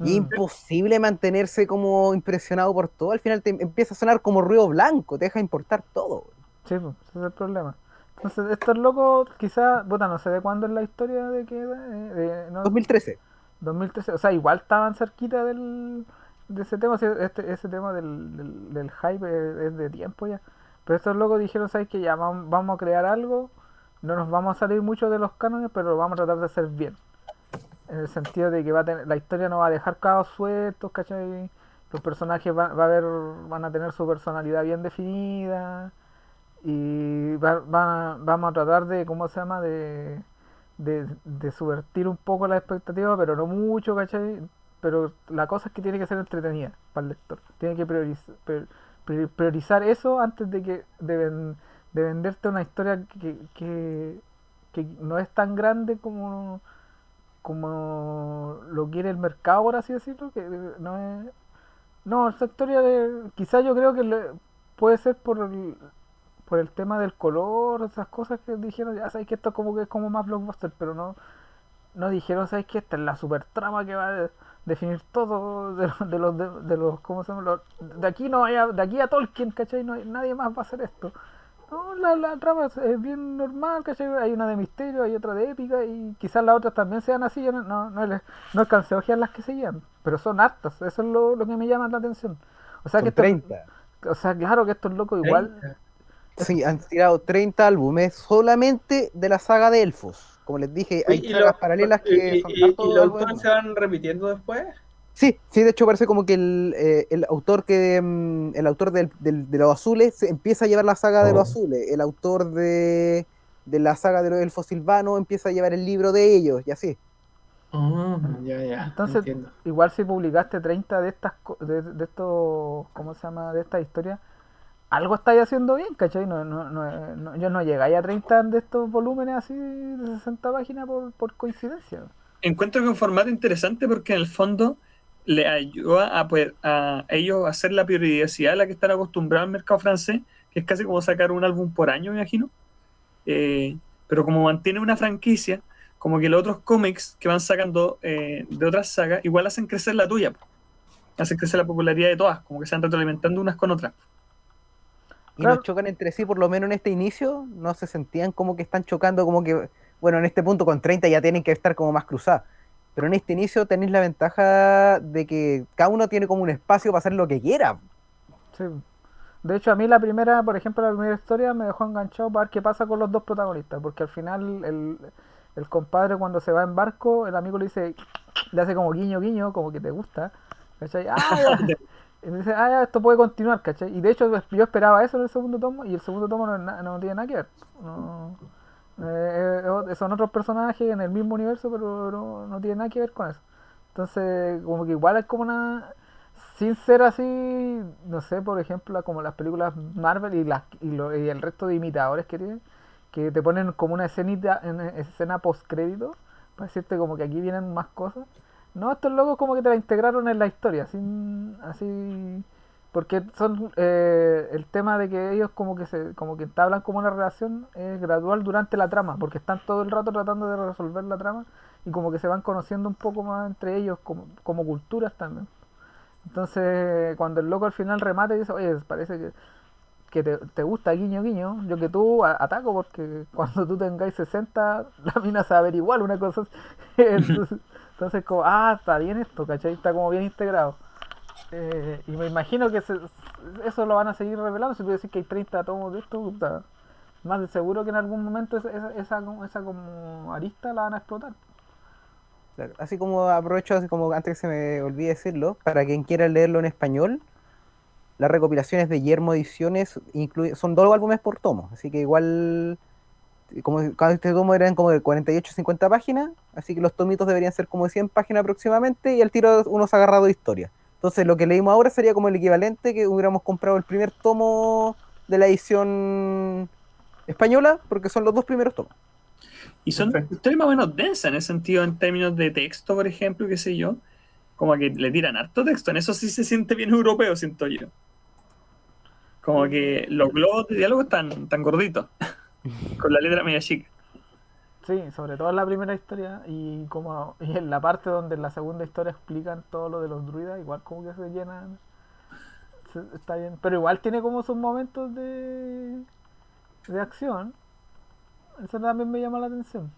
Y es Mm, imposible mantenerse como impresionado por todo. Al final te empieza a sonar como ruido blanco, te deja importar todo. sí, pues, ese es el problema. Entonces, estos locos, quizás, puta, no sé de cuándo es la historia de que. No, 2013. 2013, o sea, igual estaban cerquita de ese tema, sí, ese tema del hype es de tiempo ya. Pero estos locos dijeron, ¿sabes qué? Ya vamos a crear algo, no nos vamos a salir mucho de los cánones, pero lo vamos a tratar de hacer bien. En el sentido de que la historia no va a dejar cabos sueltos, ¿cachai? Los personajes van a tener su personalidad bien definida y vamos a tratar de, ¿cómo se llama? De subvertir un poco la expectativa, pero no mucho, ¿cachai? Pero la cosa es que tiene que ser entretenida para el lector. Tiene que priorizar eso antes de venderte una historia que no es tan grande como lo quiere el mercado, por así decirlo, que no es... No, esta historia quizás yo creo que puede ser por el tema del color, esas cosas que dijeron, ya sabéis que esto como que es como más blockbuster, pero no dijeron, sabéis que esta es la super trama que va a definir todo de los ¿cómo se llama? De aquí no vaya, de aquí a Tolkien, ¿cachai? Nadie más va a hacer esto. No, la trama es bien normal, ¿cachai? Hay una de misterio, hay otra de épica y quizás las otras también sean así, yo no alcancé a ojear las que seguían, pero son hartas, eso es lo que me llama la atención. O sea que Son 30. claro que estos locos igual. 30. Sí, han tirado 30 álbumes solamente de la saga de Elfos. Como les dije, Oye, hay sagas paralelas que son y hartos los álbumes autores más. se van repitiendo después? Sí, sí, de hecho parece como que el autor el autor de los azules empieza a llevar la saga de los azules. El autor de la saga de los elfos silvanos empieza a llevar el libro de ellos, y así. Ya, Entonces, entiendo. igual si publicaste 30 de estas de estos, ¿cómo se llama? De estas historias, algo estáis haciendo bien, ¿cachai? Yo no llegáis a 30 de estos volúmenes así de 60 páginas por coincidencia. Encuentro que es un formato interesante porque en el fondo le ayuda a poder a ellos hacer la periodicidad a la que están acostumbrados al mercado francés, que es casi como sacar un álbum por año, me imagino. Pero como mantiene una franquicia, como que los otros cómics que van sacando de otras sagas, igual hacen crecer la tuya, hacen crecer la popularidad de todas, como que se van retroalimentando unas con otras. Y no Claro, chocan entre sí, por lo menos en este inicio, no se sentían como que están chocando, como que, bueno, en este punto con 30 ya tienen que estar como más cruzadas. Pero en este inicio tenéis la ventaja de que cada uno tiene como un espacio para hacer lo que quiera. sí. De hecho, a mí por ejemplo, la primera historia me dejó enganchado para ver qué pasa con los dos protagonistas, porque al final el compadre cuando se va en barco, el amigo le hace como guiño guiño, como que te gusta, ¿cachai? Ah, ya. Y me dice, ya, esto puede continuar, ¿cachai? Y de hecho yo esperaba eso en el segundo tomo, y el segundo tomo no tiene nada que ver. No, son otros personajes en el mismo universo, pero no tiene nada que ver con eso. Entonces, como que igual es como una... Sin ser así, no sé, por ejemplo, como las películas Marvel y el resto de imitadores que tienen, que te ponen como una escena post crédito, para decirte como que aquí vienen más cosas. No, estos locos como que te la integraron en la historia, así, porque son el tema de que ellos como que entablan como una relación gradual durante la trama, porque están todo el rato tratando de resolver la trama y como que se van conociendo un poco más entre ellos como culturas también. Entonces, cuando el loco al final remate y dice, oye, parece que te gusta guiño guiño, yo que tú ataco porque cuando tú tengáis 60 la mina se va a ver igual, una cosa así. Entonces como, está bien esto, ¿cachai? Está como bien integrado. Y me imagino que eso lo van a seguir revelando. Si tú decís que hay 30 tomos de esto, puta, más de seguro que en algún momento esa como arista la van a explotar. Claro, así como aprovecho, así como antes que se me olvide decirlo, para quien quiera leerlo en español, las recopilaciones de Yermo Ediciones son 2 álbumes por tomo, así que igual, como cada este tomo eran como de 48 50 páginas, así que los tomitos deberían ser como de 100 páginas aproximadamente, y al tiro uno se ha agarrado de historia. Entonces lo que leímos ahora sería como el equivalente que hubiéramos comprado el primer tomo de la edición española, porque son los 2 primeros tomos. Y son Perfecto. historias más o menos densas en ese sentido, en términos de texto, por ejemplo, qué sé yo. Como que le tiran harto texto. En eso sí se siente bien europeo, siento yo. Como que los globos de diálogo están tan gorditos, con la letra media chica. Sí, sobre todo en la primera historia y en la parte donde en la segunda historia explican todo lo de los druidas, igual como que se llenan, está bien, pero igual tiene como sus momentos de acción. Eso también me llama la atención.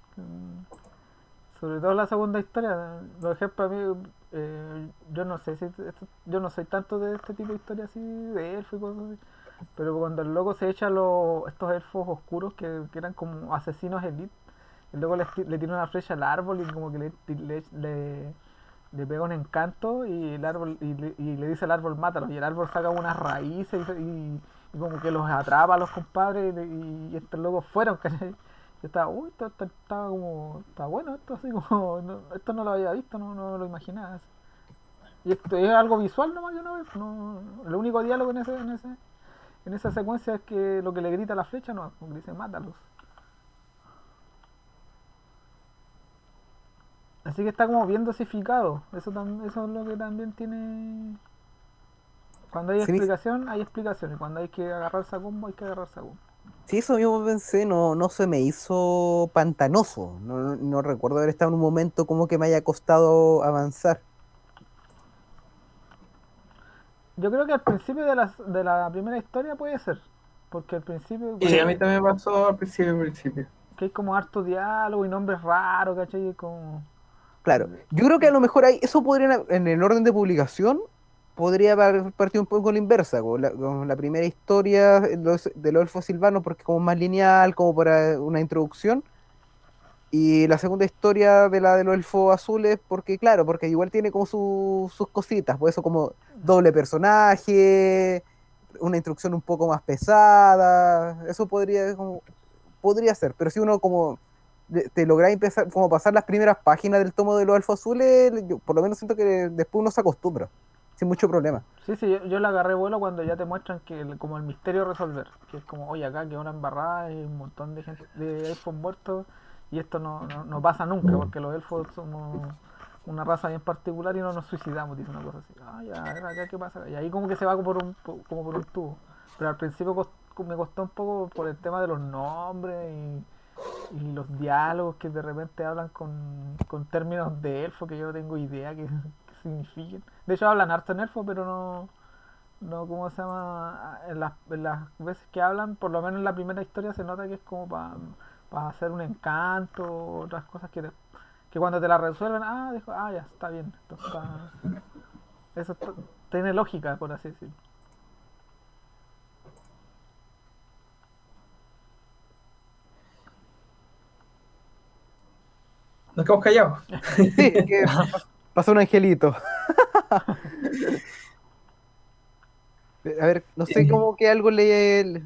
Sobre todo la segunda historia. Por ejemplo, a mí, yo no sé si yo no soy tanto de este tipo de historias así, de elfos y cosas así. Pero cuando el loco se echa estos elfos oscuros que eran como asesinos elite, y luego le tira una flecha al árbol y como que le pega un encanto y el árbol y le dice al árbol mátalo, y el árbol saca unas raíces y como que los atrapa a los compadres y estos locos fueron, ¿cachai? Yo estaba, uy, esto estaba como, está bueno esto, así como, esto no lo había visto, no lo imaginaba así. Y esto es algo visual nomás que no, no, el único diálogo en esa secuencia es que lo que le grita la flecha no, como que dice mátalos. Así que está como bien dosificado. Eso es lo que también tiene. Cuando hay Sí, explicación, hay explicación. Y cuando hay que agarrarse a combo, hay que agarrarse a combo. sí, eso mismo pensé, no se me hizo pantanoso, no recuerdo haber estado en un momento como que me haya costado avanzar. Yo creo que al principio de la primera historia puede ser. Porque al principio, Sí, a como mí también me pasó al principio. que hay como harto diálogo y nombres raros, ¿cachai? Como. Claro, yo creo que a lo mejor eso podría, en el orden de publicación, podría haber partido un poco con la inversa, con la primera historia de los elfos silvanos, porque como más lineal, como para una introducción, y la segunda historia de la de los elfos azules, porque claro, porque igual tiene como sus cositas, por eso como doble personaje, una introducción un poco más pesada, eso podría ser, pero si uno como te logra empezar, como pasar las primeras páginas del tomo de los elfos azules, yo por lo menos siento que después uno se acostumbra, sin mucho problema. Sí, sí, yo le agarré vuelo cuando ya te muestran que como el misterio a resolver. Que es como, oye, acá que una embarrada, hay un montón de gente, de elfos muertos, y esto no pasa nunca, porque los elfos somos una raza bien particular y no nos suicidamos, dice una cosa así. Ah, ya, a ver, acá qué pasa. Y ahí como que se va como por un tubo. Pero al principio me costó un poco por el tema de los nombres y los diálogos que de repente hablan con términos de elfo que yo no tengo idea que signifiquen. De hecho hablan harto en elfo, pero no, ¿cómo se llama? En las veces que hablan, por lo menos en la primera historia se nota que es como para hacer un encanto, otras cosas que cuando te la resuelven, ya, está bien. Eso tiene lógica, por así decirlo. Nos quedamos callados. Sí, que pasó un angelito. A ver, no sé Eh, cómo que algo de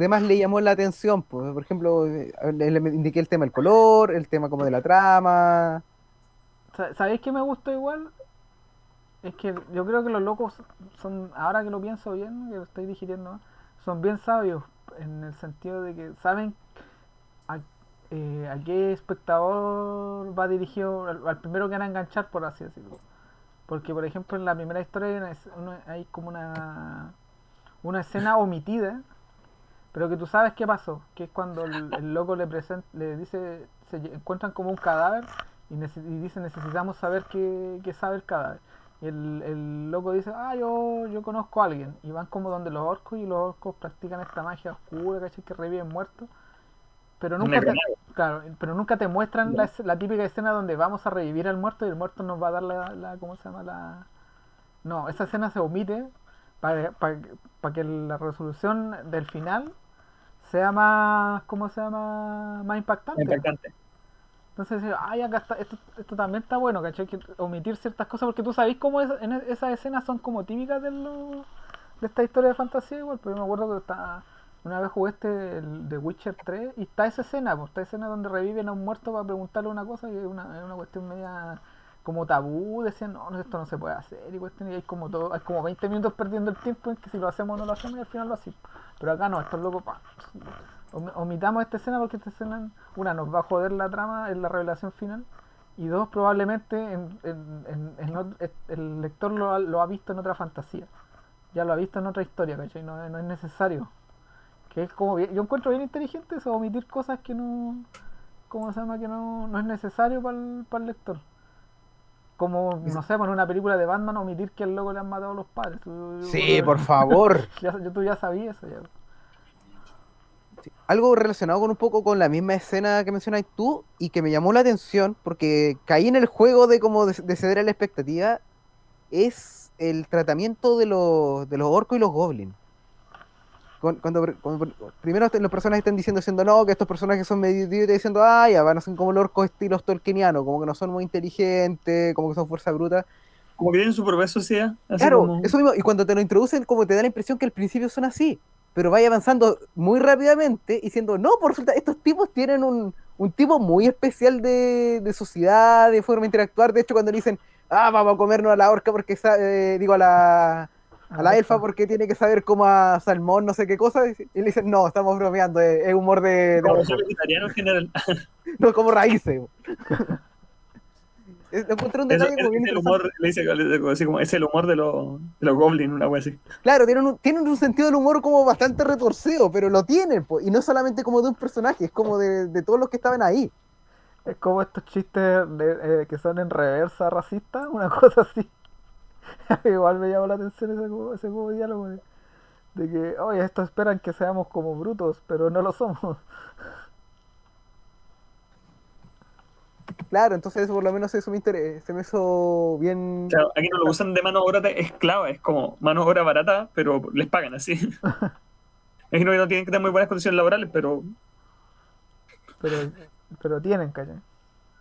más le llamó la atención, pues, por ejemplo, le indiqué el tema del color, el tema como de la trama. ¿Sabéis que me gustó igual? Es que yo creo que los locos son, ahora que lo pienso bien, que lo estoy digiriendo, son bien sabios en el sentido de que saben a, a qué espectador va dirigido, al primero que van a enganchar, por así decirlo. Porque, por ejemplo, en la primera historia hay como una escena omitida, pero que tú sabes qué pasó, que es cuando el loco le dice, encuentran como un cadáver y dice necesitamos saber qué sabe el cadáver. Y el loco dice, yo conozco a alguien. Y van como donde los orcos y los orcos practican esta magia oscura, ¿cachai? Que reviven muertos. Pero nunca te, Necromago. claro, pero nunca te muestran la típica escena donde vamos a revivir al muerto y el muerto nos va a dar ¿cómo se llama? No, esa escena se omite para que la resolución del final sea más, ¿cómo se llama? Más impactante. Impactante. Entonces, ay, acá está, esto también está bueno, ¿cachai? Que omitir ciertas cosas, porque tú sabés cómo esas escenas son como típicas de esta historia de fantasía igual, pero yo me acuerdo que una vez jugué el de Witcher 3 y está esa escena, pues, esta escena donde reviven a un muerto para preguntarle una cosa y es una cuestión media como tabú, decían, no, esto no se puede hacer, y hay como todo, hay como 20 minutos perdiendo el tiempo en que si lo hacemos o no lo hacemos y al final lo hacemos. Pero acá no, esto es loco, omitamos esta escena porque esta escena, una, nos va a joder la trama en la revelación final, y dos, probablemente el lector lo ha visto en otra fantasía, ya lo ha visto en otra historia, ¿cachai? No es necesario. Que es como yo encuentro bien inteligente eso, omitir cosas que no, ¿cómo se llama? Que no es necesario para el lector. Como, no sé, en una película de Batman omitir que al loco le han matado a los padres. Sí, por favor. Tú ya sabías eso ya. Algo relacionado con un poco con la misma escena que mencionas tú y que me llamó la atención porque caí en el juego de como de ceder a la expectativa es el tratamiento de los orcos y los goblins. Cuando primero los personajes están diciendo no, que estos personajes son medio idiotas, diciendo, ya van a ser como los orcos estilos tolkienianos, como que no son muy inteligentes, como que son fuerza bruta. Como que tienen su propia sociedad. Así Claro, como... eso mismo, y cuando te lo introducen, como te da la impresión que al principio son así, pero vaya avanzando muy rápidamente, diciendo, no, por resulta, estos tipos tienen un tipo muy especial de sociedad, de forma de interactuar. De hecho, cuando le dicen, vamos a comernos a la orca porque digo, a la elfa porque tiene que saber cómo a salmón, no sé qué cosa, y le dicen, no, estamos bromeando, es humor de Como orco, soy vegetariano en general. no como raíces. Lo encontré un Eso, detalle como bien es el interesante. humor, le dice así como, es el humor de los goblins, una wea así. Claro, tienen un sentido del humor como bastante retorcido, pero lo tienen, po, y no solamente como de un personaje, es como de todos los que estaban ahí. Es como estos chistes que son en reversa racista, una cosa así. Igual me llamó la atención ese como diálogo de que, oye, estos esperan que seamos como brutos, pero no lo somos. Claro, entonces eso por lo menos eso se me hizo bien. Claro, aquí no lo usan de mano de obra esclava, es como mano de obra barata, pero les pagan así. Es que no tienen que tener muy buenas condiciones laborales, pero Pero, pero tienen, ¿cachai?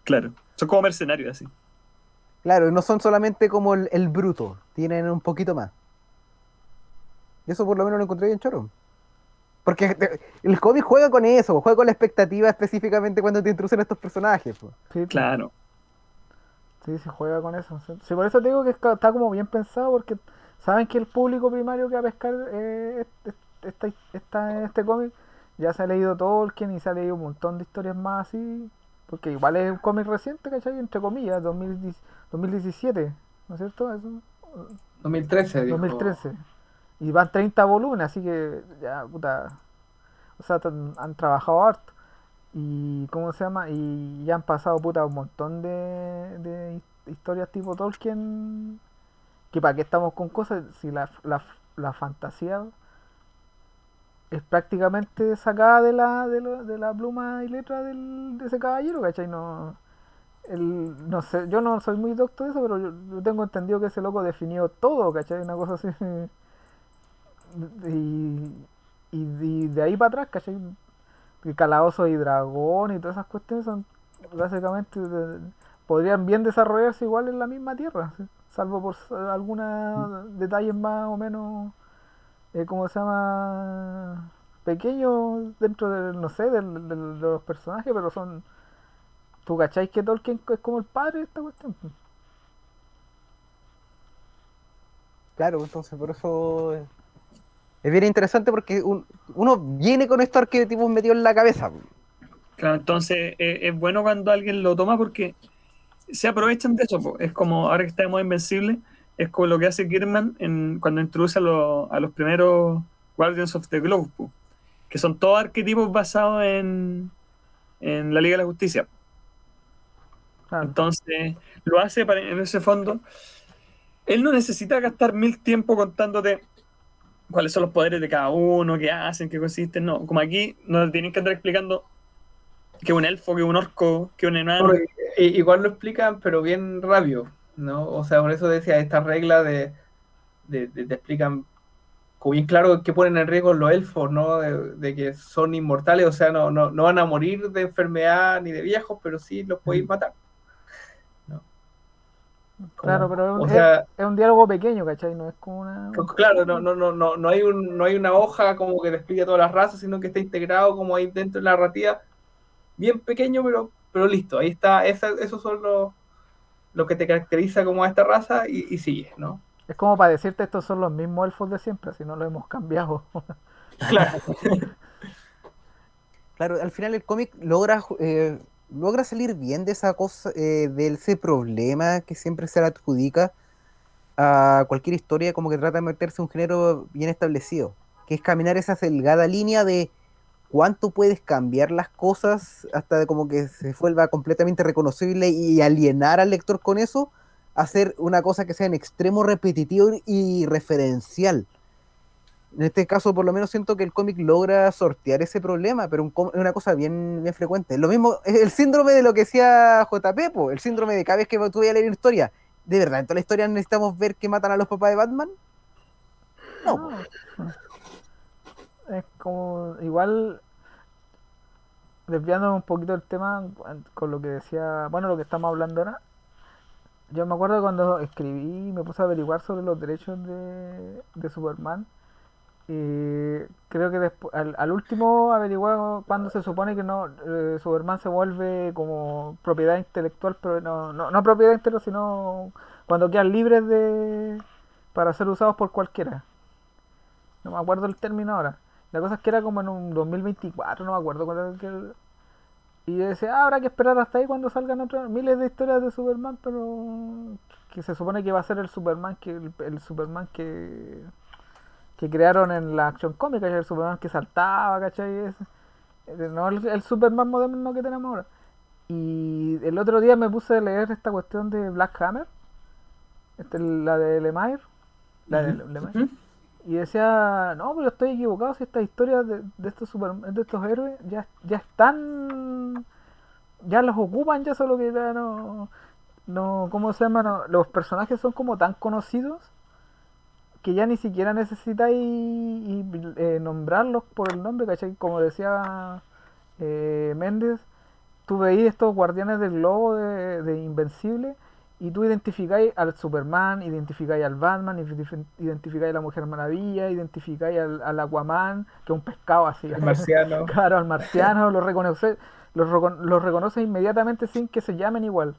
claro, son como mercenarios así. Claro, no son solamente como el bruto, tienen un poquito más. Y eso por lo menos lo encontré bien choro. Porque el cómic juega con eso, juega con la expectativa específicamente cuando te introducen estos personajes. Po. Sí, Claro. sí, se juega con eso. Sí, por eso te digo que está como bien pensado, porque saben que el público primario que va a pescar este cómic ya se ha leído Tolkien y se ha leído un montón de historias más así, porque igual es un cómic reciente, ¿cachai? Entre comillas, 2017, ¿no es cierto? Eso, 2013, dijo. 2013. Y van 30 volúmenes, así que ya, puta. O sea, han trabajado harto. Y, ¿cómo se llama? Y ya han pasado, puta, un montón de historias tipo Tolkien. Que para qué estamos con cosas, si la fantasía es prácticamente sacada de la pluma y letra de ese caballero, ¿cachai? No sé, yo no soy muy docto de eso, pero yo tengo entendido que ese loco definió todo, ¿cachai? Una cosa así. Y, y de ahí para atrás, ¿cachai? El calabozo y dragón y todas esas cuestiones son básicamente podrían bien desarrollarse igual en la misma tierra, ¿sí? Salvo por algunos detalles más o menos, ¿cómo se llama? Pequeños dentro del, no sé, de los personajes, pero son. ¿Tú cacháis que Tolkien es como el padre de esta cuestión? Claro, entonces por eso es bien interesante porque uno viene con estos arquetipos metidos en la cabeza. Po. Claro, entonces es bueno cuando alguien lo toma porque se aprovechan de eso. Po. Es como ahora que estamos invencibles, es como lo que hace Kirkman cuando introduce a los primeros Guardians of the Globe, po, que son todos arquetipos basados en la Liga de la Justicia. Claro. Entonces lo hace en ese fondo. Él no necesita gastar 1000 tiempo contándote cuáles son los poderes de cada uno, qué hacen, qué consisten. No, como aquí nos tienen que andar explicando que un elfo, que un orco, que un enano. Igual lo explican, pero bien rápido, ¿no? O sea, por eso decía esta regla de te explican como bien claro que ponen en riesgo los elfos, ¿no? De que son inmortales, o sea, no van a morir de enfermedad ni de viejos, pero sí los podéis matar, ¿no? Claro, pero O sea, es un diálogo pequeño, ¿cachai? No es como claro, no hay una hoja como que te explique todas las razas, sino que está integrado como ahí dentro de la narrativa, bien pequeño, pero listo, ahí está, esos son lo que te caracteriza como a esta raza y sigue, ¿no? Es como para decirte estos son los mismos elfos de siempre, si no lo hemos cambiado. Claro. Claro, al final el cómic logra salir bien de esa cosa, de ese problema que siempre se le adjudica a cualquier historia, como que trata de meterse en un género bien establecido, que es caminar esa delgada línea de cuánto puedes cambiar las cosas hasta de como que se vuelva completamente reconocible y alienar al lector con eso, hacer una cosa que sea en extremo repetitivo y referencial. En este caso, por lo menos siento que el cómic logra sortear ese problema, pero es una cosa bien frecuente. Lo mismo, es el síndrome de lo que decía JP, po, el síndrome de cada vez que tú vayas a leer una historia. ¿De verdad en toda la historia necesitamos ver que matan a los papás de Batman? No, po. Es como, igual, desviando un poquito del tema con lo que decía, bueno, lo que estamos hablando ahora. Yo me acuerdo cuando escribí, me puse a averiguar sobre los derechos de Superman. Y creo que después, al último averiguado cuando se supone que no Superman se vuelve como propiedad intelectual, pero no propiedad intelectual, sino cuando quedan libres de para ser usados por cualquiera. No me acuerdo el término ahora. La cosa es que era como en un 2024, no me acuerdo cuál era y yo decía, habrá que esperar hasta ahí cuando salgan otras miles de historias de Superman, pero que se supone que va a ser el Superman el Superman que crearon en la acción cómica, el Superman que saltaba, ¿cachai? No el Superman moderno que tenemos ahora. Y el otro día me puse a leer esta cuestión de Black Hammer, la de Lemire, Uh-huh. y decía, no, pero estoy equivocado si estas historias de estos de estos héroes ya están, ya los ocupan, ya solo que ya no, ¿cómo se llama? No, los personajes son como tan conocidos que ya ni siquiera necesitáis nombrarlos por el nombre, ¿cachai? Como decía Méndez, tú veis estos guardianes del globo de Invencible y tú identificáis al Superman, identificáis al Batman, identificáis a la Mujer Maravilla, identificáis al Aquaman, que es un pescado así. El marciano. Claro, al marciano, los reconoces inmediatamente sin que se llamen igual.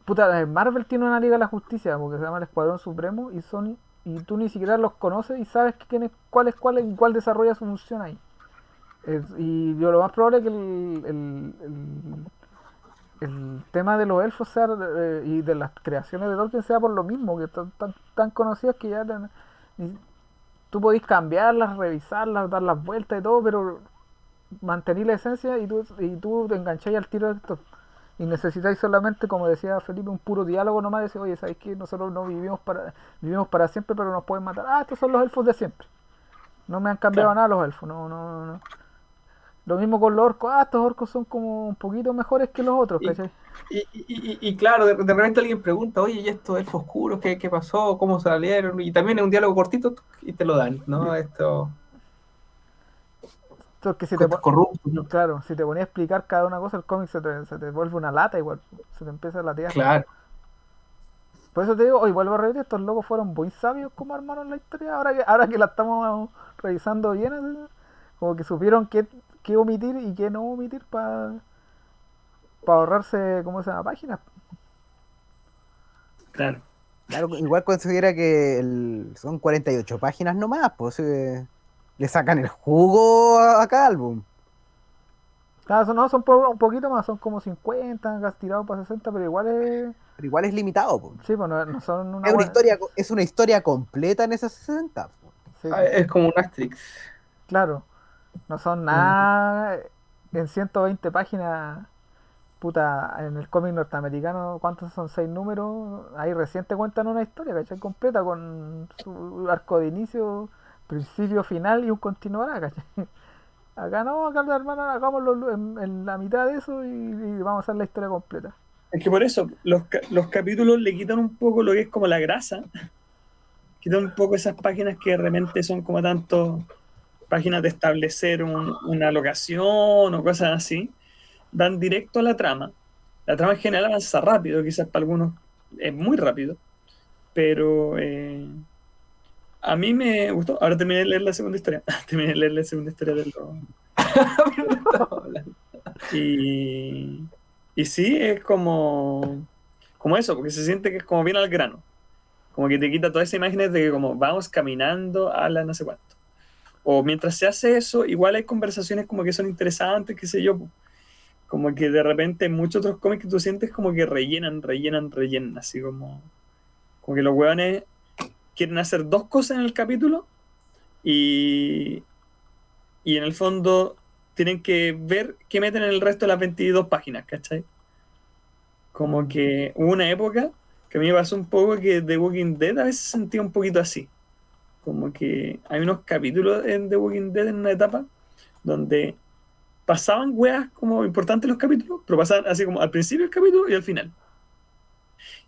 Puta, Marvel tiene una Liga de la Justicia, porque se llama el Escuadrón Supremo, y tú ni siquiera los conoces y sabes cuál es cuál y cuál desarrolla su función ahí. Y yo lo más probable es que el tema de los elfos sea, y de las creaciones de Tolkien sea por lo mismo, que están tan conocidos que ya tú podés cambiarlas, revisarlas, dar las vueltas y todo, pero mantener la esencia y tú te engancháis al tiro de esto. Y necesitáis solamente, como decía Felipe, un puro diálogo nomás, decir, oye, ¿sabéis que nosotros no vivimos para siempre, pero nos pueden matar? Ah, estos son los elfos de siempre. No me han cambiado Claro. nada los elfos, no. Lo mismo con los orcos, estos orcos son como un poquito mejores que los otros, Y, ¿cachai? y claro, de repente alguien pregunta, oye, ¿y estos elfos oscuros qué pasó? ¿Cómo salieron? Y también es un diálogo cortito y te lo dan, ¿no? Estos Porque corruptos, ¿no? claro, si te ponía a explicar cada una cosa, el cómic se te vuelve una lata igual, se te empieza a latear. Claro. Por eso te digo, hoy vuelvo a repetir, estos locos fueron muy sabios como armaron la historia, ahora que la estamos revisando bien, como que supieron qué omitir y qué no omitir para ahorrarse, ¿cómo se llama? Páginas. Claro. Claro, igual considera que son 48 páginas nomás, pues le sacan el jugo a cada álbum. Claro, no, son un poquito más, son como 50, casi tirados para 60, pero igual es. Pero igual es limitado, pues. Sí, pues no son una. Es una historia completa en esas 60, pues. Sí, Es como un Asterix. claro, no son nada. En 120 páginas, puta, en el cómic norteamericano, ¿cuántos son? 6 números. Ahí recién te cuentan una historia, ¿cachai? Completa con su arco de inicio, principio, final y un continuará, ¿cachai? Acá no, acá hermano, hagámoslo en la mitad de eso y vamos a hacer la historia completa. Es que por eso los capítulos le quitan un poco lo que es como la grasa, quita un poco esas páginas que de repente son como tanto páginas de establecer una locación o cosas así, dan directo a la trama. La trama en general avanza rápido, quizás para algunos es muy rápido, pero a mí me gustó. Ahora terminé de leer la segunda historia. Terminé de leer la segunda historia de los... Y, y sí, es como eso, porque se siente que es como bien al grano. Como que te quita todas esas imágenes de que como vamos caminando a la no sé cuánto. O mientras se hace eso, igual hay conversaciones como que son interesantes, qué sé yo. Po. Como que de repente en muchos otros cómics que tú sientes como que rellenan, así como que los hueones quieren hacer dos cosas en el capítulo y, y en el fondo tienen que ver qué meten en el resto de las 22 páginas, ¿cachai? Como que hubo una época que a mí me pasó un poco que The Walking Dead a veces sentía un poquito así. Como que hay unos capítulos en The Walking Dead en una etapa donde pasaban weas como importantes los capítulos, pero pasaban así como al principio del capítulo y al final.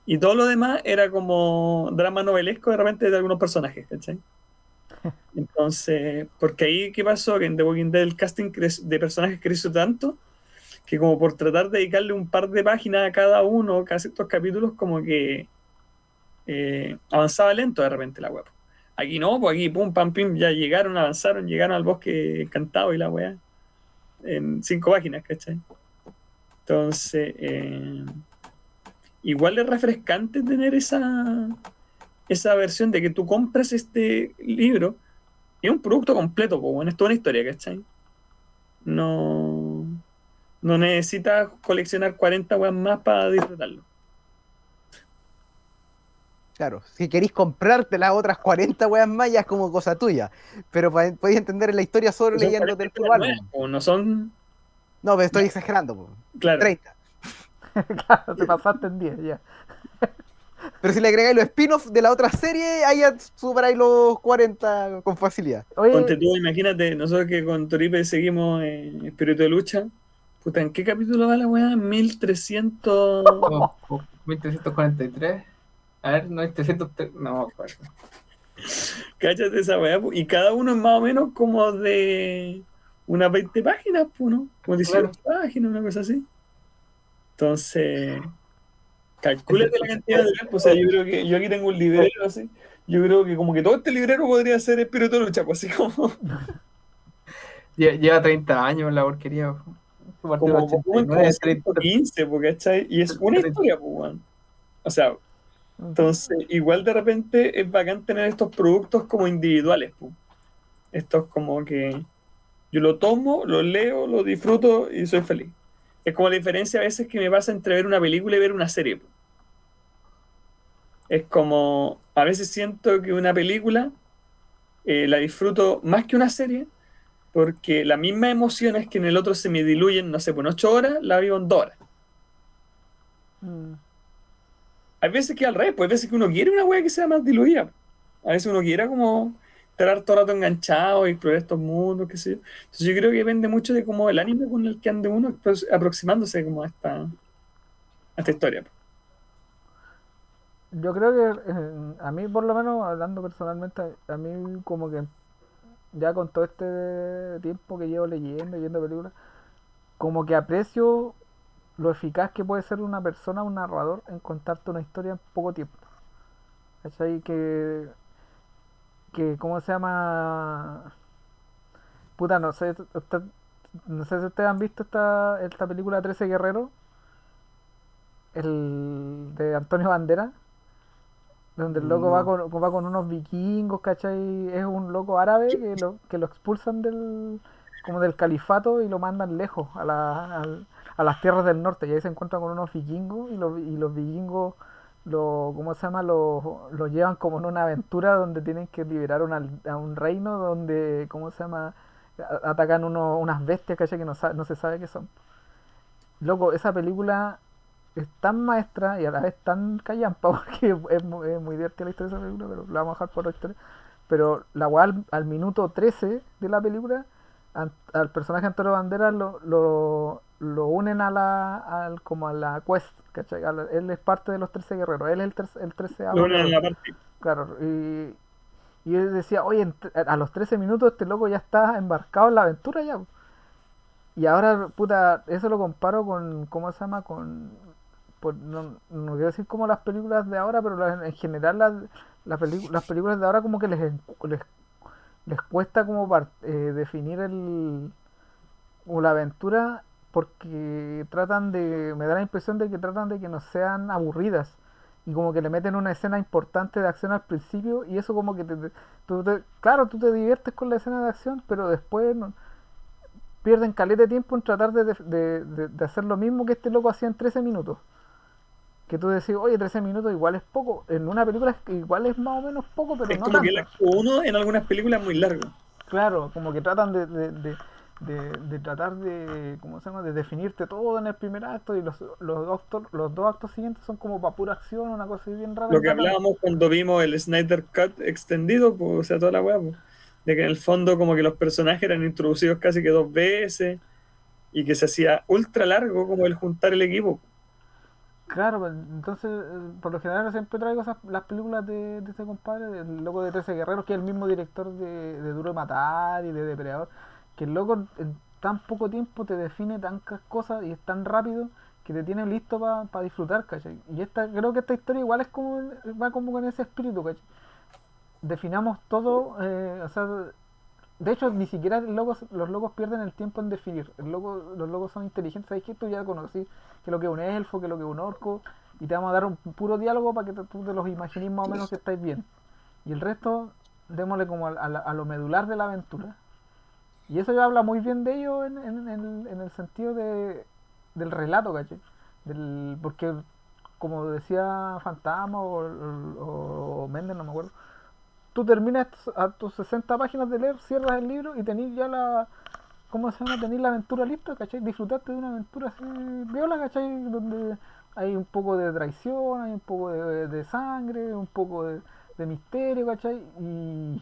Y todo lo demás era como drama novelesco de repente de algunos personajes, ¿cachai? Entonces, porque ahí, ¿qué pasó? Que en The Walking Dead el casting de personajes creció tanto que como por tratar de dedicarle un par de páginas a cada uno, casi estos capítulos, como que avanzaba lento de repente la web. Aquí no, pues aquí pum, pam, pim, ya llegaron, avanzaron, llegaron al bosque encantado y la weá en 5 páginas, ¿cachai? Entonces, igual es refrescante tener esa versión de que tú compras este libro y es un producto completo, pues bueno, es toda una historia, ¿cachai? No, no necesitas coleccionar 40 weas más para disfrutarlo. Claro, si queréis comprarte las otras 40 weas más, ya es como cosa tuya. Pero podéis entender la historia solo Son leyéndote 40 el puro historias nuevas, álbum. o no son, No, pero estoy exagerando, po. claro, 30. Claro, te pasaste en 10 ya. Pero si le agregáis los spin-offs de la otra serie, ahí ya superáis los 40 con facilidad. ponte Oye, tú, imagínate, nosotros que con Toripe seguimos en Espíritu de Lucha, puta, ¿en qué capítulo va la weá? 1300... Oh, oh, 1343. A ver, no, 1303. No me acuerdo. Cállate esa weá, po. Y cada uno es más o menos como de unas 20 páginas, pues, ¿no? Como 18 Claro. páginas, una cosa así. Entonces, Ese- calcúlate la cantidad de tiempo. O sea, yo creo que yo aquí tengo un librero así. Yo creo que como que todo este librero podría ser Espíritu de Lucha, pues así como, lleva 30 años la porquería. Su partido como volumen como 89, 115, porque ¿cachai? Y es una 30. historia, pues, weón. O sea, entonces, igual de repente es bacán tener estos productos como individuales, pues. Estos como que yo lo tomo, lo leo, lo disfruto y soy feliz. Es como la diferencia a veces que me pasa entre ver una película y ver una serie, pues. Es como, a veces siento que una película la disfruto más que una serie, porque las mismas emociones que en el otro se me diluyen, no sé, por 8 horas, la vivo en 2 horas. mm, Hay veces que al revés, pues hay veces que uno quiere una wea que sea más diluida. A veces uno quiere como estar todo el rato enganchado y explorar estos mundos, qué sé yo. Entonces yo creo que depende mucho de cómo el anime con el que ande uno aproximándose como a esta historia. yo creo que a mí, por lo menos, hablando personalmente, a mí como que ya con todo este tiempo que llevo leyendo y viendo películas, como que aprecio lo eficaz que puede ser una persona, un narrador, en contarte una historia en poco tiempo. ¿Cachai? Que ¿cómo se llama? Puta, no sé si ustedes han visto esta película 13 Guerreros, el de Antonio Bandera, donde el loco No. va con unos vikingos, ¿cachai? Es un loco árabe que lo expulsan como del califato y lo mandan lejos, a las tierras del norte. Y ahí se encuentra con unos vikingos y los vikingos ¿cómo se llama? Lo llevan como en una aventura donde tienen que liberar a un reino donde, ¿cómo se llama? Atacan unas bestias, ¿cachai? Que no se sabe qué son. Loco, esa película es tan maestra y a la vez tan callampa, porque es muy divertida la historia de esa película, pero la vamos a dejar por la historia. Pero la weá al minuto 13 de la película, al personaje Antonio Banderas lo unen como a la quest, ¿cachai? Él es parte de los 13 guerreros, él es el 13º Lo unen en guerrero. la parte. Claro, Y yo decía, oye, a los 13 minutos este loco ya está embarcado en la aventura ya. Y ahora, puta, eso lo comparo con, ¿cómo se llama? No quiero decir como las películas de ahora, pero en general las películas de ahora como que les cuesta como definir o la aventura porque me da la impresión de que tratan de que no sean aburridas y como que le meten una escena importante de acción al principio y eso como que claro, tú te diviertes con la escena de acción, pero después pierden caleta de tiempo en tratar de hacer lo mismo que este loco hacía en 13 minutos. Que tú decís, oye, 13 minutos igual es poco. En una película igual es más o menos poco, pero Es no como que el tanto. acto 1 en algunas películas es muy largo. Claro, como que tratan de tratar de, ¿cómo se llama? De definirte todo en el primer acto y los dos actos siguientes son como para pura acción, una cosa así bien rara y Lo que bacán. hablábamos cuando vimos el Snyder Cut extendido, pues, o sea, toda la weá, pues, de que en el fondo como que los personajes eran introducidos casi que 2 veces y que se hacía ultra largo como el juntar el equipo. Claro, pues, entonces, por lo general siempre traigo las películas de este compadre, el loco de 13 Guerreros, que es el mismo director de Duro de Matar y de Depredador, que el loco en tan poco tiempo te define tantas cosas y es tan rápido que te tiene listo para disfrutar, ¿cachai? Y creo que esta historia igual va como con ese espíritu, ¿cachai? Definamos todo, o sea, de hecho, ni siquiera los locos pierden el tiempo en definir. Los locos son inteligentes. Sabes que tú ya conocí que lo que es un elfo, que lo que es un orco, y te vamos a dar un puro diálogo para que tú te los imagines más o menos que estáis bien. Y el resto, démosle como a lo medular de la aventura. Y eso ya habla muy bien de ellos en el sentido del relato, ¿cachai? Porque, como decía Fantasma o Méndez, no me acuerdo, tú terminas a tus 60 páginas de leer, cierras el libro y tenés ya ¿cómo se llama? Tenés la aventura lista, ¿cachai? Disfrutaste de una aventura así, viola, ¿cachai? Donde hay un poco de traición, hay un poco de sangre, un poco de misterio, ¿cachai? Y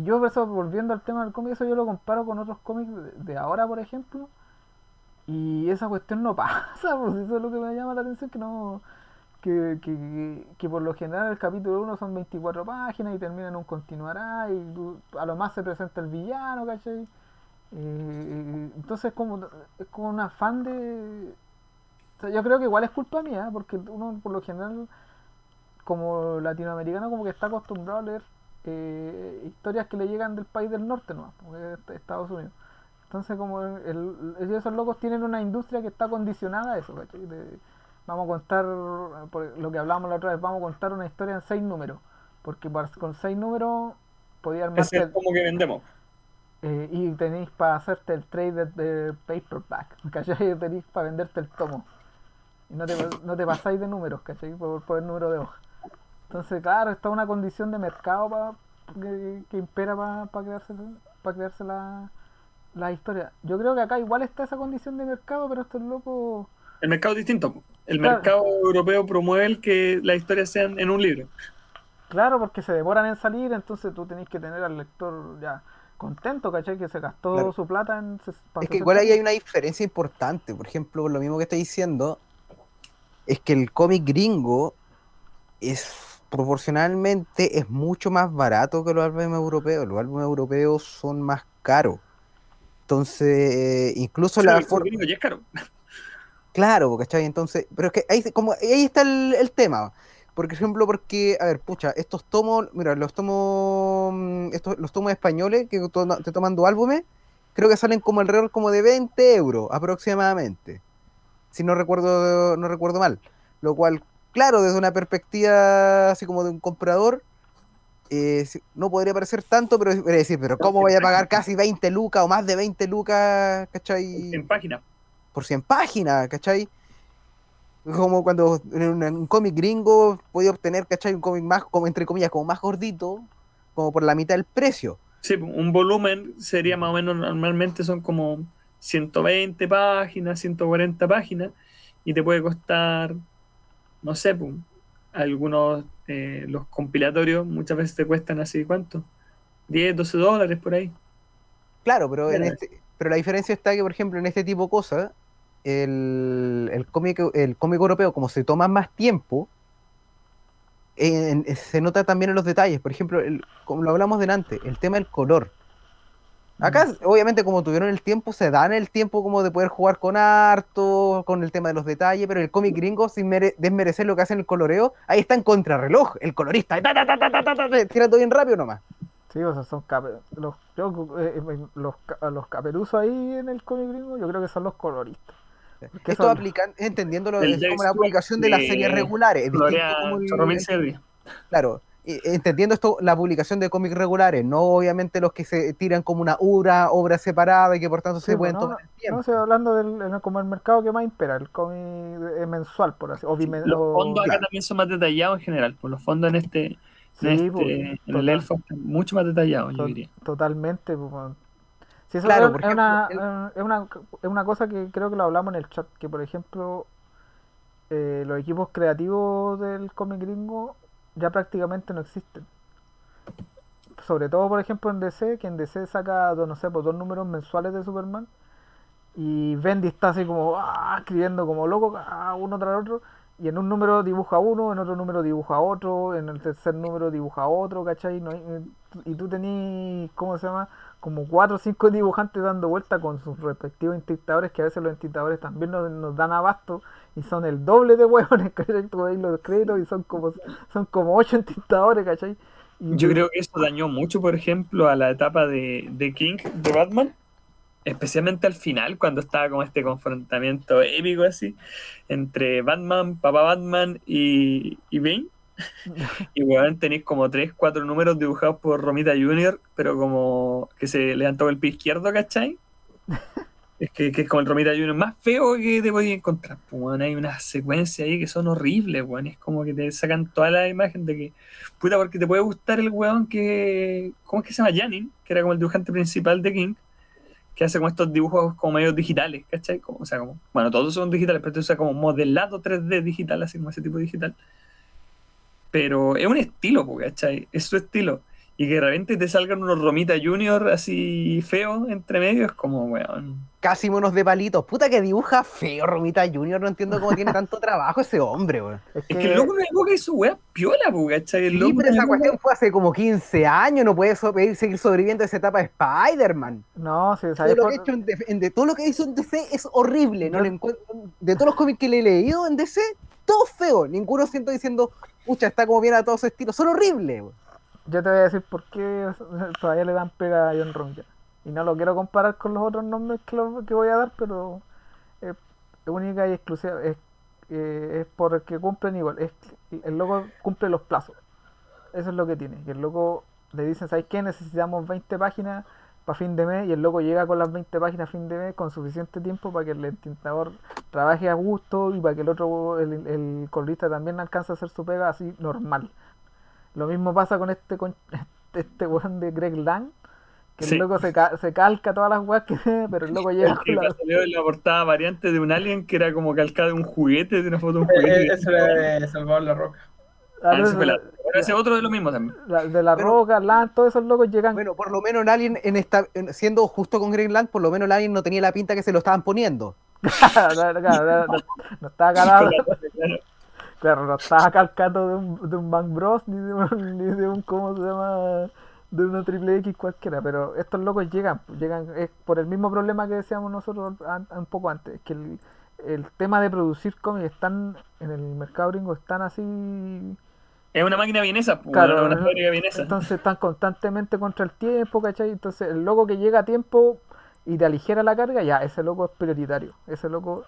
yo por eso, volviendo al tema del cómic, eso yo lo comparo con otros cómics de ahora, por ejemplo, y esa cuestión no pasa, pues eso es lo que me llama la atención, que no que por lo general el capítulo 1 son 24 páginas y termina en un continuará y a lo más se presenta el villano, ¿cachai? Entonces es como un afán de... O sea, yo creo que igual es culpa mía, porque uno por lo general como latinoamericano como que está acostumbrado a leer historias que le llegan del país del norte, ¿no? Porque es Estados Unidos. Entonces como esos locos tienen una industria que está condicionada a eso, ¿cachai? Vamos a contar, por lo que hablábamos la otra vez, vamos a contar una historia en 6 números. Porque con 6 números podía Ese es armarte como que vendemos. y tenéis para hacerte el trade de paperback, ¿cachai? Tenéis para venderte el tomo. Y no te pasáis de números, ¿cachai? Por el número de hoja. Entonces, claro, está una condición de mercado que impera para crearse la historia. Yo creo que acá igual está esa condición de mercado, pero estos locos... El mercado es distinto, po. El Claro, mercado europeo promueve el que las historias sean en un libro. claro, porque se demoran en salir, entonces tú tenés que tener al lector ya contento, ¿cachai? Que se gastó Claro. su plata para Es que igual 60 ahí hay números. una diferencia importante. Por ejemplo, lo mismo que estoy diciendo es que el cómic gringo es proporcionalmente es mucho más barato que los álbumes europeos. Los álbumes europeos son más caros. Entonces, incluso Sí, pero la el cómic forma, gringo ya es caro. claro, ¿cachai? Entonces, pero es que ahí está el tema. Por ejemplo, porque, a ver, pucha, estos tomos, mira, los tomos españoles que te toman 2 álbumes, creo que salen como alrededor como de 20 euros aproximadamente, si no recuerdo mal. Lo cual, claro, desde una perspectiva así como de un comprador, no podría parecer tanto, pero es decir, pero Por ¿cómo 100 voy a pagar páginas. casi 20 lucas o más de 20 lucas, Por ¿cachai? 100 páginas. Por 100 páginas, ¿cachai? Como cuando en un cómic gringo podía obtener, ¿cachai? Un cómic más, como entre comillas, como más gordito, como por la mitad del precio. Sí, po, un volumen sería más o menos, normalmente son como 120 páginas, 140 páginas, y te puede costar, no sé, po, algunos, los compilatorios muchas veces te cuestan así, ¿cuánto? 10 $12 por ahí. Claro, pero Dólares. pero la diferencia está que, por ejemplo, en este tipo de cosas, el cómic europeo, como se toma más tiempo, se nota también en los detalles. Por ejemplo, como lo hablamos delante, el tema del color. Acá, obviamente, como tuvieron el tiempo, se dan el tiempo como de poder jugar con harto, con el tema de los detalles, pero el cómic gringo, sin desmerecer lo que hacen el coloreo, ahí está en contrarreloj, el colorista, tira todo bien rápido nomás. Sí, o sea, son los caperuzos ahí en el cómic gringo, yo creo que son los coloristas. Porque Esto entendiéndolo, El es Dave como la Stewart publicación de las series regulares, es distinto colorea como Chorro Mil Series. claro, entendiendo esto, la publicación de cómics regulares, no obviamente los que se tiran como una obra separada y que por tanto sí, se pues, pueden no, tomar el no tiempo. estoy hablando como el mercado que más impera, el cómic mensual, por así Los fondos acá claro. también son más detallados en general, pues los fondos Sí, pues, en el elfo están mucho más detallados, yo diría. totalmente. Pues, bueno. Sí, eso Claro, por es ejemplo, es una cosa que creo que lo hablamos en el chat, que por ejemplo los equipos creativos del cómic gringo ya prácticamente no existen. Sobre todo, por ejemplo, en DC, que en DC saca, no sé, pues, 2 números mensuales de Superman. Y Bendy está así como escribiendo como loco, uno tras otro. Y en un número dibuja uno, en otro número dibuja otro, en el tercer número dibuja otro, ¿cachai? No y tú tenés, ¿cómo se llama? Como 4 o 5 dibujantes dando vuelta con sus respectivos entintadores, que a veces los entintadores también nos dan abasto y son el doble de huevones, ¿cachai? Tú veis los créditos y son como 8 entintadores, ¿cachai? Y Yo creo que eso dañó mucho, por ejemplo, a la etapa de King, de Batman, especialmente al final, cuando estaba como este confrontamiento épico así, entre Batman, Papá Batman y Bane. Y weón, tenéis como 3, 4 números dibujados por Romita Jr., pero como que se levantó el pie izquierdo, ¿cachai? Que es como el Romita Jr. más feo que te podías encontrar. Pues, weón, hay unas secuencias ahí que son horribles, weón. Es como que te sacan toda la imagen de que, puta, porque te puede gustar el weón que, ¿cómo es que se llama? Janin, que era como el dibujante principal de King, que hace como estos dibujos como medio digitales, ¿cachai? Como, o sea, como, bueno, todos son digitales, pero te usa como modelado 3D digital, así como ese tipo de digital. Pero es un estilo, po, ¿cachai? Es su estilo. Y que de repente te salgan unos Romita Junior así feos entre medio, es como, weón. casi monos de palitos. Puta que dibuja feo Romita Junior, no entiendo cómo tiene tanto trabajo ese hombre, weón. es Es que el que, loco en una época hizo weá piola, po, ¿cachai? El Sí, loco pero en una esa época. cuestión fue hace como 15 años, no puede seguir sobreviviendo a esa etapa de Spider-Man. no, si Todo sabéis lo que, he hecho todo lo que hizo en DC es horrible. No yo, le encuentro, de todos los cómics que le he leído en DC, todo feo. Ninguno siento diciendo, pucha, está como bien a todo su estilo. Son horribles, weón. Yo te voy a decir por qué todavía le dan pega a John Romita. Y no lo quiero comparar con los otros nombres que voy a dar, pero es única y exclusiva. Es porque cumplen igual. El loco cumple los plazos. Eso es lo que tiene. Y el loco le dicen, ¿sabes qué? Necesitamos 20 páginas para fin de mes. Y el loco llega con las 20 páginas a fin de mes con suficiente tiempo para que el entintador trabaje a gusto y para que el colorista también alcance a hacer su pega así normal. Lo mismo pasa con este weón de Greg Lang, que el Sí. loco se calca todas las weas que ve, pero el loco llega El con que salió en la portada variante de un alien que era como calcada de un juguete, de una foto de un juguete. Eso era de Salvador La Roca. Ah, ese fue bueno, ese otro de lo mismo también. de la Bueno, Roca, Lan, todos esos locos llegan. bueno, por lo menos el Alien, siendo justo con Greenland, por lo menos el Alien no tenía la pinta que se lo estaban poniendo. No estaba Con calado, la pose, claro. claro, no estaba calcado de un Bang Bros, ni de un, ¿cómo se llama? De una triple X cualquiera, pero estos locos llegan es por el mismo problema que decíamos nosotros un poco antes, que el tema de producir cómics están en el mercado gringo están así. Es una máquina vienesa, pues, una Claro, fábrica vienesa. entonces están constantemente contra el tiempo, ¿cachai? Entonces el loco que llega a tiempo y te aligera la carga, ya, ese loco es prioritario. Ese loco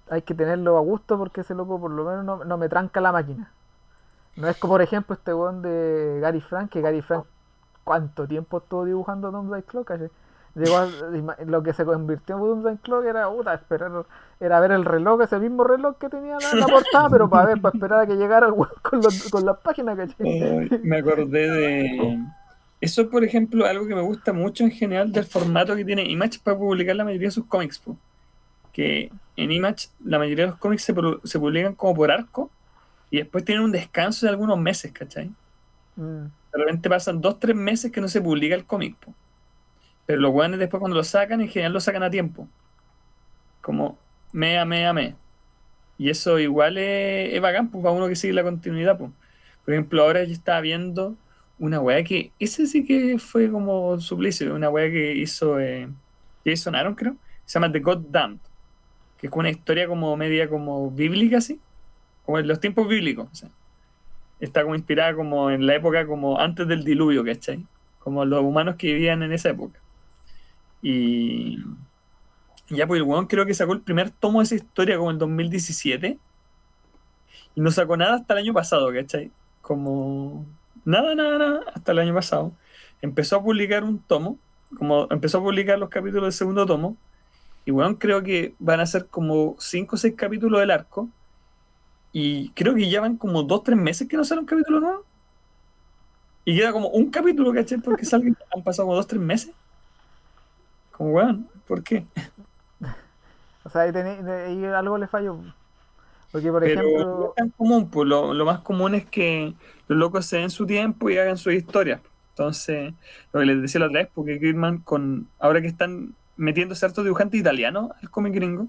hay que tenerlo a gusto porque ese loco por lo menos no me tranca la máquina. No es como por ejemplo este weón de Gary Frank, que Gary Frank, ¿cuánto tiempo estuvo dibujando Doomsday Clock? ¿Cachai? Lo que se convirtió en Doomsday Clock era esperar, era ver el reloj, ese mismo reloj que tenía la portada, pero para esperar a que llegara el weón con las páginas, ¿cachai? Me acordé de. Eso, por ejemplo, algo que me gusta mucho en general del formato que tiene Image para publicar la mayoría de sus cómics. Po. Que en Image la mayoría de los cómics se publican como por arco y después tienen un descanso de algunos meses, ¿cachai? Mm. De repente pasan 2, 3 meses que no se publica el cómic. Po. Pero los weones después cuando lo sacan, en general lo sacan a tiempo. Como mes a mes a mes. Y eso igual es bacán, pues, para uno que sigue la continuidad, pues. Por ejemplo, ahora yo estaba viendo una weá que, ese sí que fue como suplicio, una weá que hizo Jason Aaron, creo, se llama The God Damned, que es como una historia como media como bíblica, así, como en los tiempos bíblicos, o sea, está como inspirada como en la época como antes del diluvio, ¿cachai? Como los humanos que vivían en esa época. Y ya, pues el weón creo que sacó el primer tomo de esa historia como en 2017 y no sacó nada hasta el año pasado, ¿cachai? Como nada, nada, nada, hasta el año pasado. Empezó a publicar un tomo, como empezó a publicar los capítulos del segundo tomo, y bueno, creo que van a ser como 5 o 6 capítulos del arco, y creo que ya van como 2 3 meses que no sale un capítulo nuevo, y queda como un capítulo, ¿cachai? Porque salgan, han pasado como 2 3 meses. Como, weón, ¿por qué? O sea, ahí algo le falló. Porque, por Pero no es ejemplo, tan común, pues lo más común es que los locos se den su tiempo y hagan sus historias. Entonces, lo que les decía la otra vez, porque Kirkman, ahora que están metiendo ciertos dibujantes italianos al cómic gringo,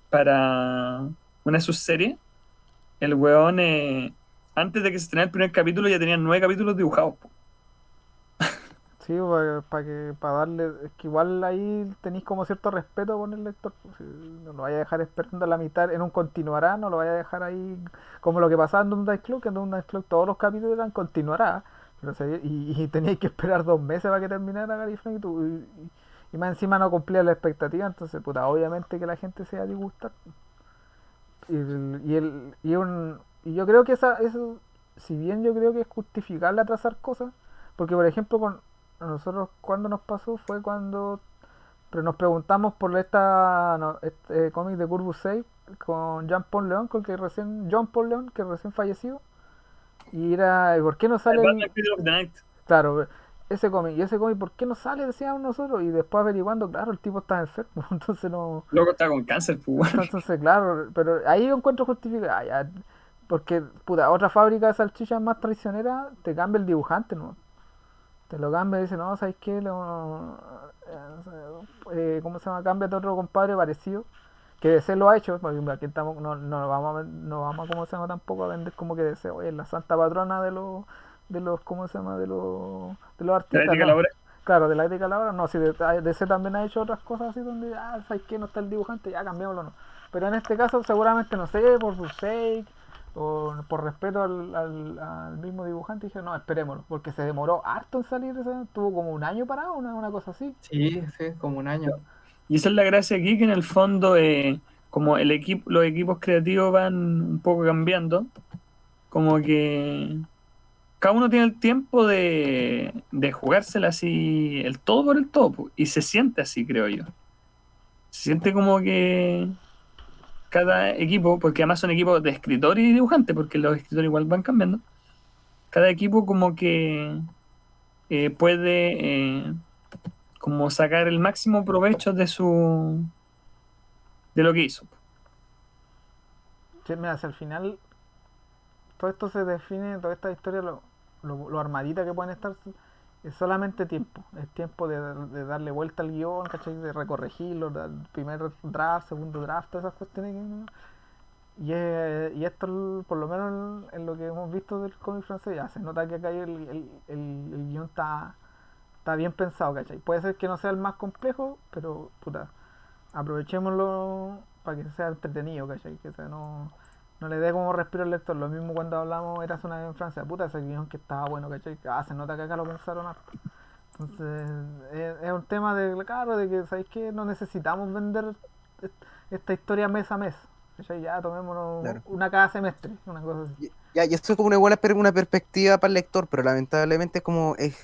para una de sus series, el weón, antes de que se estrenara el primer capítulo, ya tenían 9 capítulos dibujados, po. sí, para darle, es que igual ahí tenéis como cierto respeto con el lector, pues, si no lo vaya a dejar esperando a la mitad en un continuará, no lo vaya a dejar ahí como lo que pasaba en Doomsday Clock, que en Doomsday Clock todos los capítulos eran continuará, pero y teníais que esperar 2 meses para que terminara Gary Frank y más encima no cumplía la expectativa, entonces puta, obviamente que la gente se va a disgustar. Y yo creo que eso, si bien yo creo que es justificable atrasar cosas, porque por ejemplo con a nosotros cuando nos pasó fue cuando pero nos preguntamos por esta este cómic de Curvus 6 con Jean Paul León, John Paul León, que recién falleció, y era ¿por qué no El sale Batman Creature of the Night, claro, ese cómic, ¿por qué no sale? Decíamos nosotros, y después averiguando, claro, el tipo estaba enfermo, entonces no. loco está con cáncer, pues, weón. Entonces, claro, pero ahí yo encuentro justificado. Porque, puta, otra fábrica de salchichas más traicionera te cambia el dibujante, ¿no? Te lo cambia y dice, no, ¿sabes qué? ¿Cómo se llama? Cámbiate otro compadre parecido. Que DC lo ha hecho, porque aquí estamos, no vamos a, ¿cómo se llama? Tampoco a vender como que DC, oye, la santa patrona de los, ¿cómo se llama? De los La artistas, ética no. laboral. Claro, de la ética laboral, no, si DC también ha hecho otras cosas así donde, ¿sabes qué? No está el dibujante, ya cambiémoslo, no. Pero en este caso seguramente, no sé, por su sake o por respeto al mismo dibujante, dije, no, esperémoslo, porque se demoró harto en salir, tuvo como un año parado, una cosa así. Sí, sí, como un año. Y esa es la gracia aquí, que en el fondo, como los equipos creativos van un poco cambiando, como que cada uno tiene el tiempo de jugársela así, el todo por el todo, po, y se siente así, creo yo. Se siente como que cada equipo, porque además son equipos de escritor y dibujante, porque los escritores igual van cambiando, cada equipo como que puede como sacar el máximo provecho de lo que hizo. Sí, mira, si al final todo esto se define, toda esta historia, lo armadita que pueden estar, es solamente tiempo. Es tiempo de darle vuelta al guión, ¿cachai? De recorregirlo, primer draft, segundo draft, todas esas cuestiones. Y esto, por lo menos en lo que hemos visto del cómic francés, ya se nota que acá el guión está bien pensado, ¿cachai? Puede ser que no sea el más complejo, pero puta, aprovechémoslo para que sea entretenido, ¿cachai? Que sea, no le dé como respiro al lector. Lo mismo cuando hablamos, eras una vez en Francia, puta, ese guión que estaba bueno, ¿cachai? Se nota que acá lo pensaron harto. Entonces, es un tema claro, de que, ¿sabéis qué? No necesitamos vender esta historia mes a mes. ¿Cachai? Ya tomémonos Claro. una cada semestre, una cosa así. Ya, y eso es como una buena una perspectiva para el lector, pero lamentablemente es como es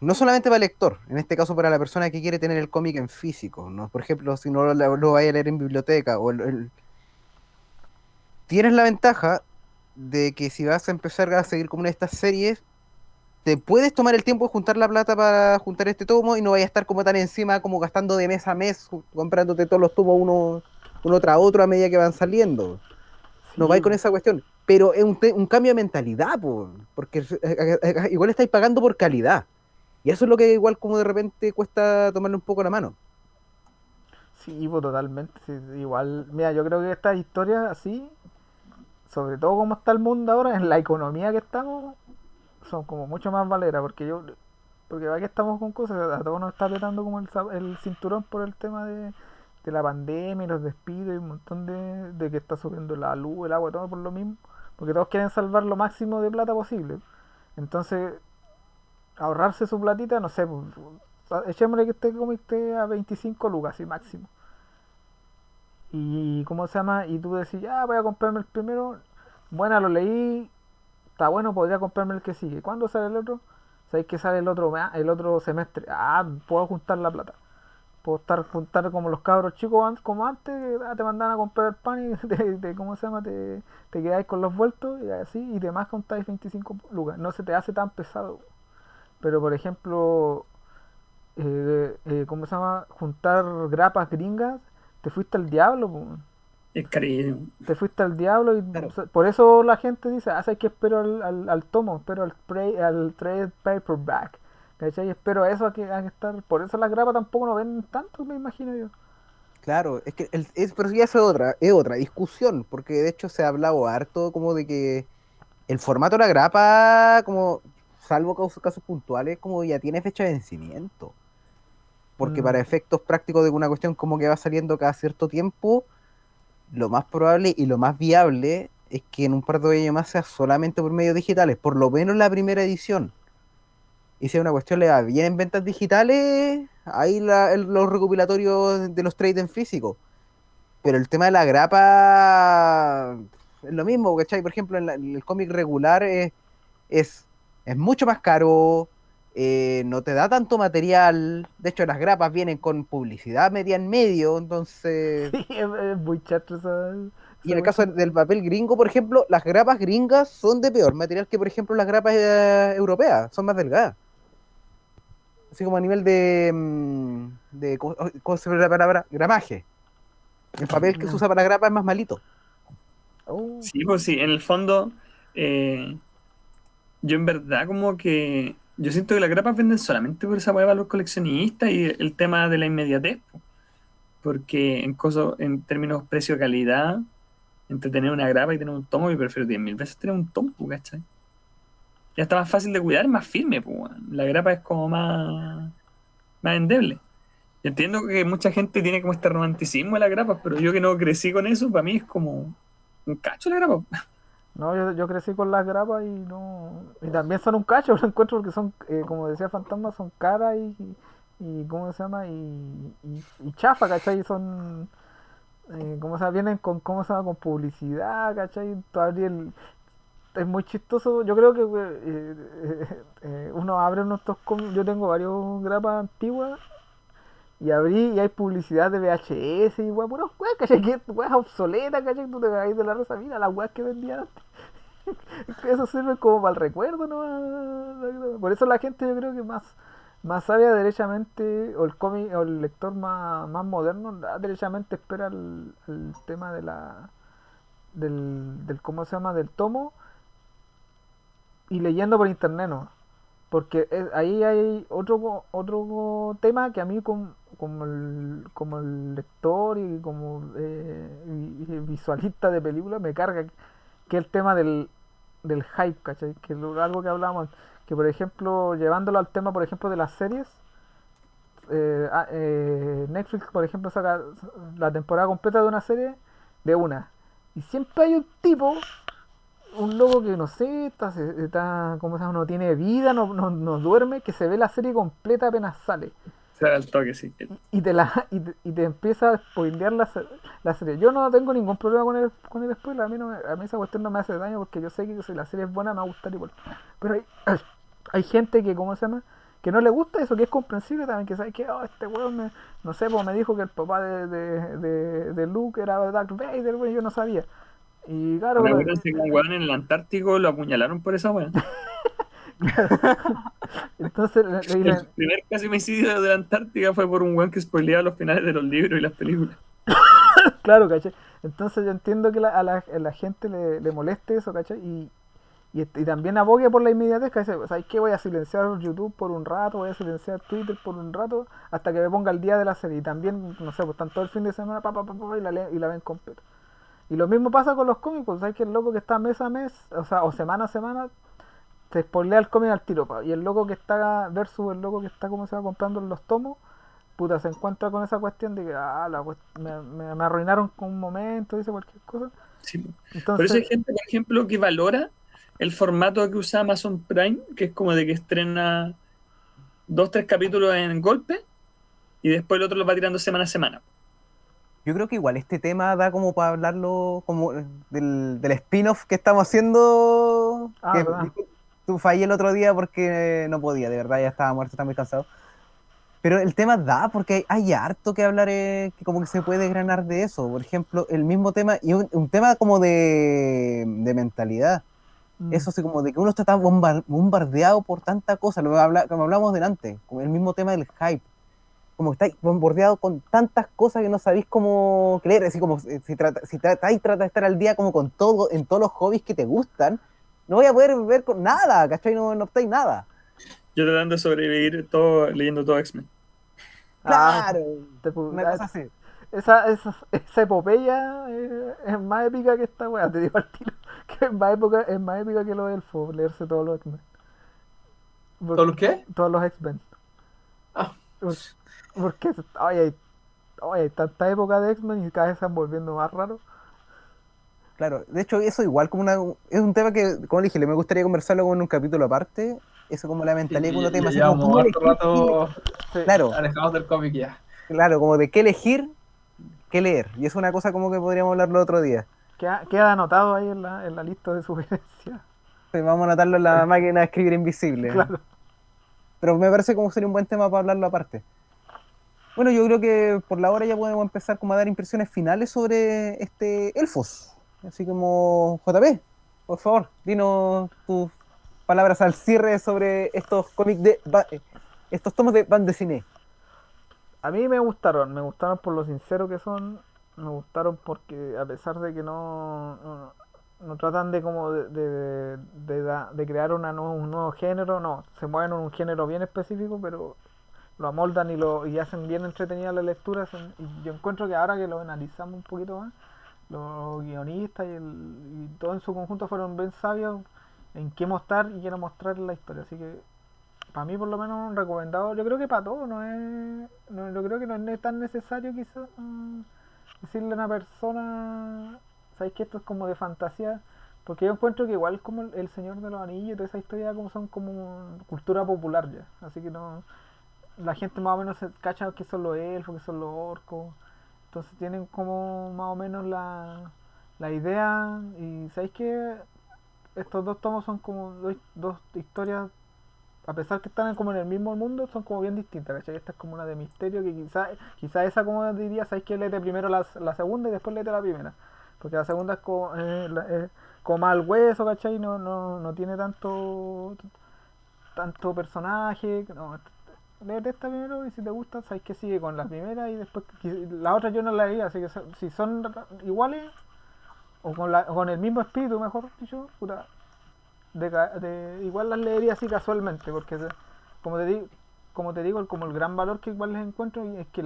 no solamente para el lector, en este caso para la persona que quiere tener el cómic en físico, ¿no? Por ejemplo, si no lo vaya a leer en biblioteca, tienes la ventaja de que si vas a empezar a seguir como una de estas series, te puedes tomar el tiempo de juntar la plata para juntar este tomo y no vayas a estar como tan encima, como gastando de mes a mes, comprándote todos los tomos uno tras otro a medida que van saliendo. No Sí, vais con esa cuestión. Pero es un cambio de mentalidad, porque igual estáis pagando por calidad. Y eso es lo que igual como de repente cuesta tomarle un poco la mano. sí, pues totalmente. Sí, igual, mira, yo creo que estas historias así sobre todo como está el mundo ahora, en la economía que estamos, son como mucho más valeras, porque aquí estamos con cosas, a todos nos está apretando como el cinturón por el tema de la pandemia y los despidos y un montón de que está subiendo la luz, el agua, todo por lo mismo, porque todos quieren salvar lo máximo de plata posible. Entonces, ahorrarse su platita, no sé, pues, echémosle que este cómic esté a 25 lucas, así máximo. Y ¿cómo se llama? Y tú decís, ah, voy a comprarme el primero. Bueno, lo leí, está bueno, podría comprarme el que sigue. ¿Cuándo sale el otro? ¿Sabéis que sale el otro semestre? Ah, puedo juntar la plata. Puedo juntar como los cabros chicos, como antes, te mandan a comprar el pan y ¿cómo se llama? Te quedáis con los vueltos y así, y demás contáis 25 lucas. No se te hace tan pesado. Pero por ejemplo, ¿cómo se llama? Juntar grapas gringas, te fuiste al diablo, po. Es carísimo. Te fuiste al diablo y Claro. por eso la gente dice, ah, sabes que espero al tomo, espero al trade paperback, ¿cachai? Espero eso a que estar, por eso las grapas tampoco no venden tanto, me imagino yo. Claro, es que pero ya es otra discusión, porque de hecho se ha hablado harto como de que el formato de la grapa, como, salvo casos puntuales, como ya tiene fecha de vencimiento. Porque Mm, para efectos prácticos de una cuestión como que va saliendo cada cierto tiempo, lo más probable y lo más viable es que en un par de años más sea solamente por medios digitales, por lo menos la primera edición. Y si a una cuestión le va bien en ventas digitales, ahí los recopilatorios de los trades en físico. Pero el tema de la grapa es lo mismo, ¿cachai? Por ejemplo, en el cómic regular es, es mucho más caro, no te da tanto material. De hecho, las grapas vienen con publicidad media en medio, entonces. sí, es muy chato Y esa en el caso cuestión. del papel gringo, por ejemplo, las grapas gringas son de peor material que, por ejemplo, las grapas europeas, son más delgadas. Así como a nivel ¿cómo se llama la palabra? Gramaje. El papel que se Mm. usa para la grapa es más malito. Oh, Sí, pues sí, en el fondo, eh, yo en verdad como que yo siento que las grapas venden solamente por esa hueá a los coleccionistas y el tema de la inmediatez, po. Porque en términos precio-calidad, entre tener una grapa y tener un tomo, yo prefiero 10.000 veces tener un tomo, po, ¿cachai? Ya está más fácil de cuidar, más firme, po, weón. La grapa es como más endeble. Yo entiendo que mucha gente tiene como este romanticismo de las grapas, pero yo que no crecí con eso, para mí es como un cacho la grapa. no, yo crecí con las grapas y no. Y también son un cacho, lo encuentro porque son, como decía Fantasma, son caras y ¿cómo se llama? Y chafa, ¿cachai? Son. ¿Cómo se llama? Vienen con, ¿cómo se llama? Con publicidad, ¿cachai? Todavía es muy chistoso. Yo creo que uno abre nuestros cómics. Yo tengo varios grapas antiguas y abrí y hay publicidad de VHS y weá, puras weas, ¿cachai? Que weas obsoletas, ¿cachai? Tú te caes de la risa, mira las weas que vendían antes. Eso sirve como para el recuerdo, ¿no? Por eso la gente yo creo que más sabia derechamente, o el cómic, o el lector más moderno, derechamente espera el tema del ¿cómo se llama? Del tomo y leyendo por internet, ¿no? Porque ahí hay otro tema que a mí como el lector y como y visualista de películas me carga, que es el tema del hype, ¿cachai? Que es algo que hablábamos, que por ejemplo, llevándolo al tema, por ejemplo, de las series, Netflix, por ejemplo, saca la temporada completa de una serie de una. Y siempre hay un tipo, un loco que no sé, ¿cómo se llama? No tiene vida, no duerme, que se ve la serie completa apenas sale. O sea, al toque, sí. Y te empieza a spoilear la serie. Yo no tengo ningún problema con el spoiler, a mí esa cuestión no me hace daño porque yo sé que si la serie es buena me va a gustar igual. Pero hay gente que, ¿cómo se llama? Que no le gusta eso, que es comprensible también, que sabe que este weón no sé, pues me dijo que el papá de Luke era Darth Vader, weón, yo no sabía. Y claro, Me acuerdo que un weón en el Antártico lo apuñalaron por esa weá. entonces El primer casi homicidio de la Antártica fue por un weón que spoileaba los finales de los libros y las películas. claro, ¿cachai? Entonces yo entiendo que a la gente le moleste eso, ¿cachai? Y también abogue por la inmediatez, ¿cachai? ¿Sabes qué? Voy a silenciar YouTube por un rato, voy a silenciar Twitter por un rato, hasta que me ponga el día de la serie. Y también, no sé, pues están todo el fin de semana, y la ven completa. Y lo mismo pasa con los cómics, pues sabes que el loco que está mes a mes, o sea, o semana a semana, te spoilea el cómic al tiro, pa. Y el loco que está versus el loco que está, como se va comprando los tomos, puta, se encuentra con esa cuestión de que, me arruinaron con un momento, dice cualquier cosa. Sí. Por eso hay Entonces, gente, por ejemplo, que valora el formato que usa Amazon Prime, que es como de que estrena 2, 3 capítulos en golpe y después el otro lo va tirando semana a semana. Yo creo que igual este tema da como para hablarlo como del spin-off que estamos haciendo. Que verdad. tú fallé el otro día porque no podía, de verdad, ya estaba muerto, estaba muy cansado. Pero el tema da porque hay harto que hablar, que como que se puede granar de eso. Por ejemplo, el mismo tema, y un tema como de mentalidad. Mm. Eso sí, como de que uno está bombardeado por tanta cosa, como hablamos delante, como el mismo tema del hype. Como que estáis bombardeado con tantas cosas que no sabéis cómo creer, así como si tratáis de estar al día como con todo, en todos los hobbies que te gustan, no voy a poder ver con nada, ¿cachai? No estáis nada. Yo tratando de sobrevivir todo, leyendo todo X-Men. Ah, Claro, te una cosa así. esa epopeya es más épica que esta weá, te digo al tiro. Que es más épica que los elfos, leerse todos los X-Men. ¿Todo lo qué? Todos los X-Men. Ah, Por- Porque hay tanta época de X-Men y cada vez se van volviendo más raros. Claro, de hecho eso igual como es un tema que, como dije, me gustaría conversarlo con un capítulo aparte, eso como la mentalidad que uno y tiene, ya así como llevamos cómo harto elegir, rato Sí. claro, alejados del cómic ya. claro, como de qué elegir, qué leer, y es una cosa como que podríamos hablarlo otro día. Queda anotado ahí en la lista de sugerencias. Sí, vamos a anotarlo en la máquina de escribir invisible. Claro. Pero me parece como sería un buen tema para hablarlo aparte. Bueno, yo creo que por la hora ya podemos empezar como a dar impresiones finales sobre este Elfos. Así como JP, por favor, dinos tus palabras al cierre sobre estos cómics estos tomos de bande cine. A mí me gustaron por lo sincero que son, me gustaron porque a pesar de que no tratan de como de crear un nuevo género, no, se mueven en un género bien específico, pero lo amoldan y hacen bien entretenida la lectura. Y yo encuentro que ahora que lo analizamos un poquito más, los guionistas y todo en su conjunto fueron bien sabios en qué mostrar y qué no mostrar en la historia. Así que para mí por lo menos un recomendado, yo creo que para todos, yo creo que no es tan necesario quizás decirle a una persona, ¿sabes que esto es como de fantasía? Porque yo encuentro que igual como el Señor de los Anillos y toda esa historia como son como cultura popular ya, así que no, la gente más o menos se cacha que son los elfos, que son los orcos, entonces tienen como más o menos la idea. Y ¿sabéis que estos dos tomos son como dos historias, a pesar que están como en el mismo mundo, son como bien distintas, ¿cachai? Esta es como una de misterio que quizá esa, como diría, ¿sabéis que léete primero la segunda y después léete la primera? Porque la segunda es como, como más al hueso, ¿cachai? No tiene tanto personaje. No, léete esta primero y si te gusta, sabéis que sigue con la primera y después la otra yo no la leí, así que si son iguales o con el mismo espíritu, mejor dicho, puta, igual las leería así casualmente, porque como te digo, como el gran valor que igual les encuentro es que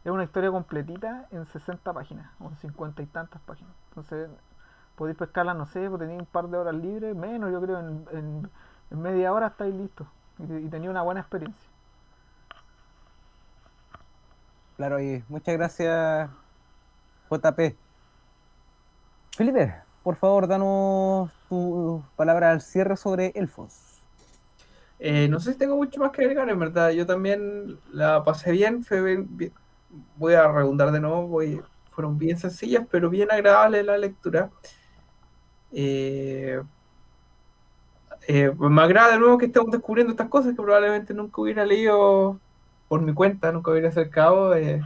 es una historia completita en 60 páginas, o en 50 y tantas páginas. Entonces, podéis pescarla, no sé, pues tenéis un par de horas libres, menos, yo creo, en media hora estáis listos y tenía una buena experiencia. Claro, y muchas gracias, JP. Felipe, por favor, danos tus palabras al cierre sobre Elfos. No sé si tengo mucho más que agregar, en verdad. Yo también la pasé bien, fue voy a redundar de nuevo, fueron bien sencillas, pero bien agradables la lectura. Eh, Me agrada de nuevo que estemos descubriendo estas cosas que probablemente nunca hubiera leído por mi cuenta, nunca hubiera acercado. Eh,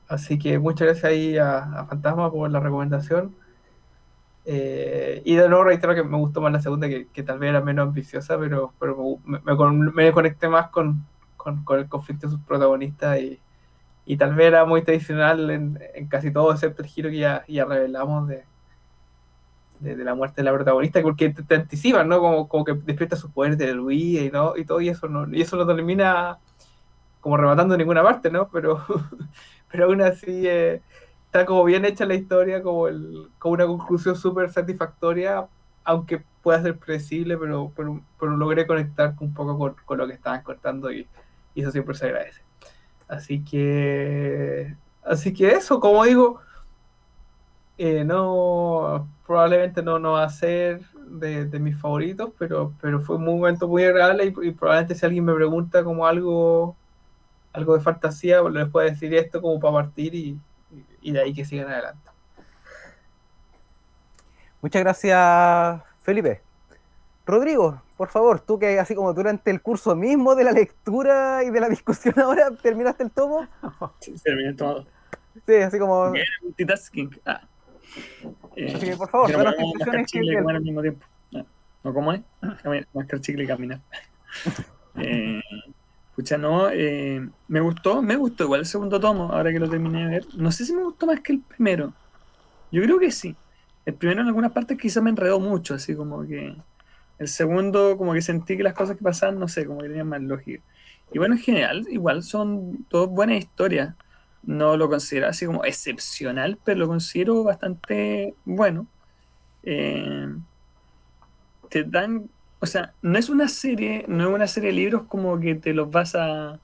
Así que muchas gracias ahí a Fantasma por la recomendación. Y de nuevo reitero que me gustó más la segunda, que tal vez era menos ambiciosa, pero me conecté más con el conflicto de sus protagonistas y tal vez era muy tradicional en casi todo, excepto el giro que ya revelamos de la muerte de la protagonista, porque te anticipan, ¿no? Como que despierta sus poderes de Luis y todo, y eso no termina como rematando en ninguna parte, ¿no? Pero aún así está como bien hecha la historia, como una conclusión súper satisfactoria, aunque pueda ser predecible, pero logré conectar un poco con lo que estaban contando y eso siempre se agradece. Así que eso, como digo, no, probablemente no va a ser de mis favoritos, pero fue un momento muy agradable y probablemente si alguien me pregunta como algo de fantasía, pues les puedo decir esto como para partir y de ahí que sigan adelante. Muchas gracias, Felipe. Rodrigo, por favor, tú que así como durante el curso mismo de la lectura y de la discusión ahora terminaste el tomo. Sí, terminé todo. Sí, así como... Porque era multitasking. Así que por favor, no danos podemos tus mascar impresiones chicle y del... comer al mismo tiempo. ¿No cómo es? Mascar chicle y caminar. Pucha, no, me gustó igual el segundo tomo, ahora que lo terminé de ver. No sé si me gustó más que el primero. Yo creo que sí. El primero en algunas partes quizás me enredó mucho, así como que el segundo como que sentí que las cosas que pasaban, no sé, como que tenían más lógica. Y bueno, en general, igual son todas buenas historias. No lo considero así como excepcional, pero lo considero bastante bueno. Eh, te dan, o sea, no es una serie de libros como que te los vas a,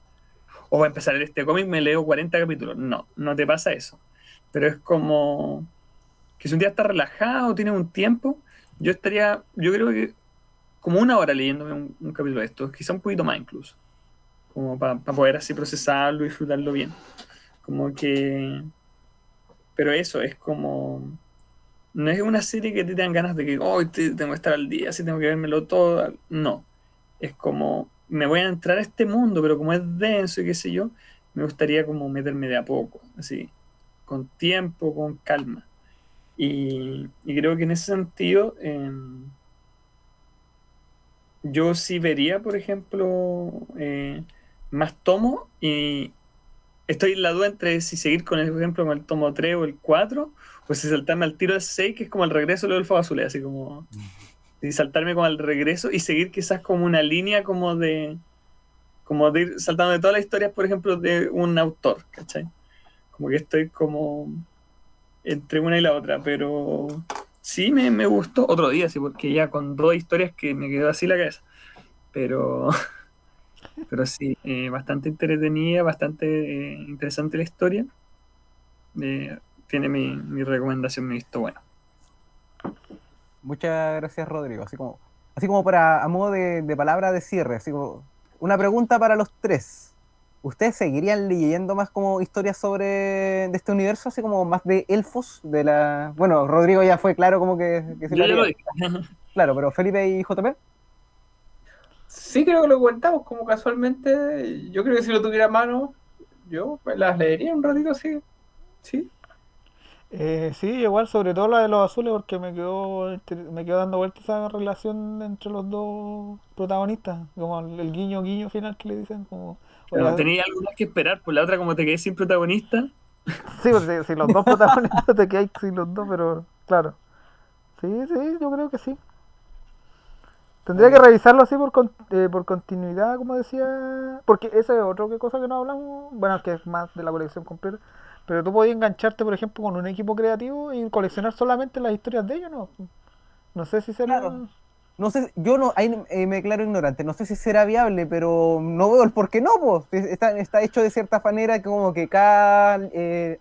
o voy a empezar este cómic, me leo 40 capítulos. No, no te pasa eso. Pero es como que si un día estás relajado, tienes un tiempo, yo creo que como una hora leyéndome un capítulo de estos, quizá un poquito más incluso, como para poder así procesarlo y disfrutarlo bien. Como que, pero eso es como, no es una serie que te dan ganas de que hoy tengo que estar al día, así tengo que vérmelo todo. No, es como, me voy a entrar a este mundo, pero como es denso y qué sé yo, me gustaría como meterme de a poco, así, con tiempo, con calma. Y creo que en ese sentido, yo sí vería, por ejemplo, más tomos y estoy en la duda entre si seguir con el ejemplo con el tomo 3 o el 4 o si saltarme al tiro del 6 que es como el regreso de los elfos azules, así como si saltarme como al regreso y seguir quizás como una línea como de ir saltando de todas las historias, por ejemplo, de un autor, ¿cachai? Como que estoy como entre una y la otra, pero sí me gustó otro día, sí, porque ya con dos historias que me quedó así la cabeza, pero, pero sí, bastante entretenida, bastante interesante la historia. Tiene mi recomendación, mi visto bueno. Muchas gracias, Rodrigo. Así como para, a modo de palabra de cierre, así como una pregunta para los tres. ¿Ustedes seguirían leyendo más como historias de este universo, así como más de elfos? Bueno, Rodrigo ya fue claro como que se Yo lo ya lo haría. dije. Claro, pero Felipe y JP. Sí, creo que lo comentamos como casualmente. Yo creo que si lo tuviera a mano, yo pues, las leería un ratito, sí. Sí. Sí, igual, sobre todo la de los azules, porque me quedó dando vueltas esa relación entre los dos protagonistas, como el guiño guiño final que le dicen, como, Pero oye, tenía algo más que esperar, por la otra como te quedé sin protagonista. sí, pues, si los dos protagonistas te quedáis sin los dos, pero claro, sí, sí, yo creo que sí. Tendría que Ok. revisarlo así por continuidad, como decía, porque esa es otra cosa que no hablamos, bueno, que es más de la colección completa, pero tú podías engancharte, por ejemplo, con un equipo creativo y coleccionar solamente las historias de ellos, ¿no? No sé si será... Claro. No sé, yo no, ahí me declaro ignorante, no sé si será viable, pero no veo el por qué no, pues. Está hecho de cierta manera que como que cada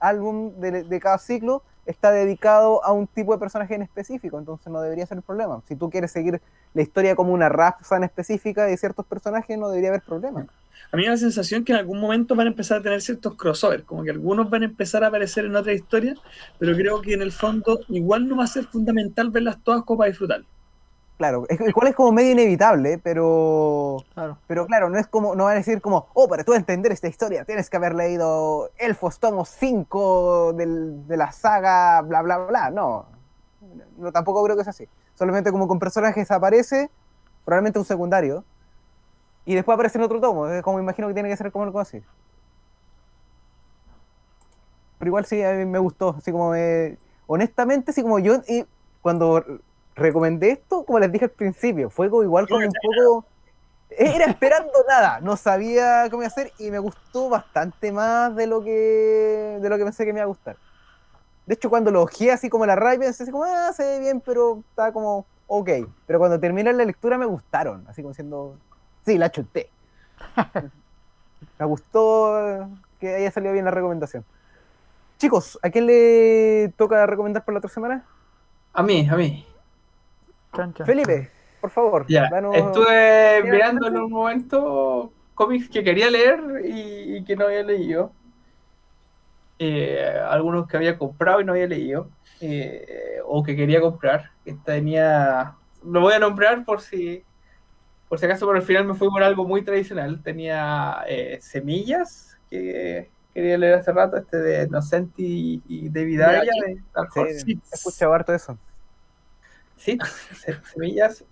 álbum de cada ciclo está dedicado a un tipo de personaje en específico, entonces no debería ser el problema. Si tú quieres seguir la historia como una raza en específica de ciertos personajes, no debería haber problema. A mí me da la sensación que en algún momento van a empezar a tener ciertos crossovers, como que algunos van a empezar a aparecer en otra historia, pero creo que en el fondo igual no va a ser fundamental verlas todas como para disfrutar. Claro, el cual es como medio inevitable, Claro. pero claro, no es como, no van a decir como, oh, para tú entender esta historia tienes que haber leído Elfos tomo 5 de la saga, bla, bla, bla. No, no, tampoco creo que sea así. Solamente como con personajes aparece, probablemente un secundario, y después aparece en otro tomo. Es como imagino que tiene que ser como algo así. Pero igual sí, a mí me gustó, así como, honestamente, así como yo, cuando recomendé esto, como les dije al principio, fue igual como un poco... Era esperando nada, no sabía cómo iba a hacer y me gustó bastante más de lo que pensé que me iba a gustar. De hecho, cuando lo ojeé así como la rabia, pensé así como, se ve bien, pero está como ok. Pero cuando terminé la lectura me gustaron, así como siendo, sí, la chuté. Me gustó que haya salido bien la recomendación. Chicos, ¿a quién le toca recomendar por la otra semana? A mí. Chan, chan. Felipe, por favor, Ya, danos... estuve mirando en un momento cómics que quería leer y que no había leído. Algunos que había comprado y no había leído. O que quería comprar. Que tenía... Lo voy a nombrar por si acaso, pero al final me fui por algo muy tradicional. Tenía Semillas, que quería leer hace rato, de Nocenti y David Ya, Aya, aquí. de Dark Sí, Horse. he escuchado harto eso. Sí, Semillas.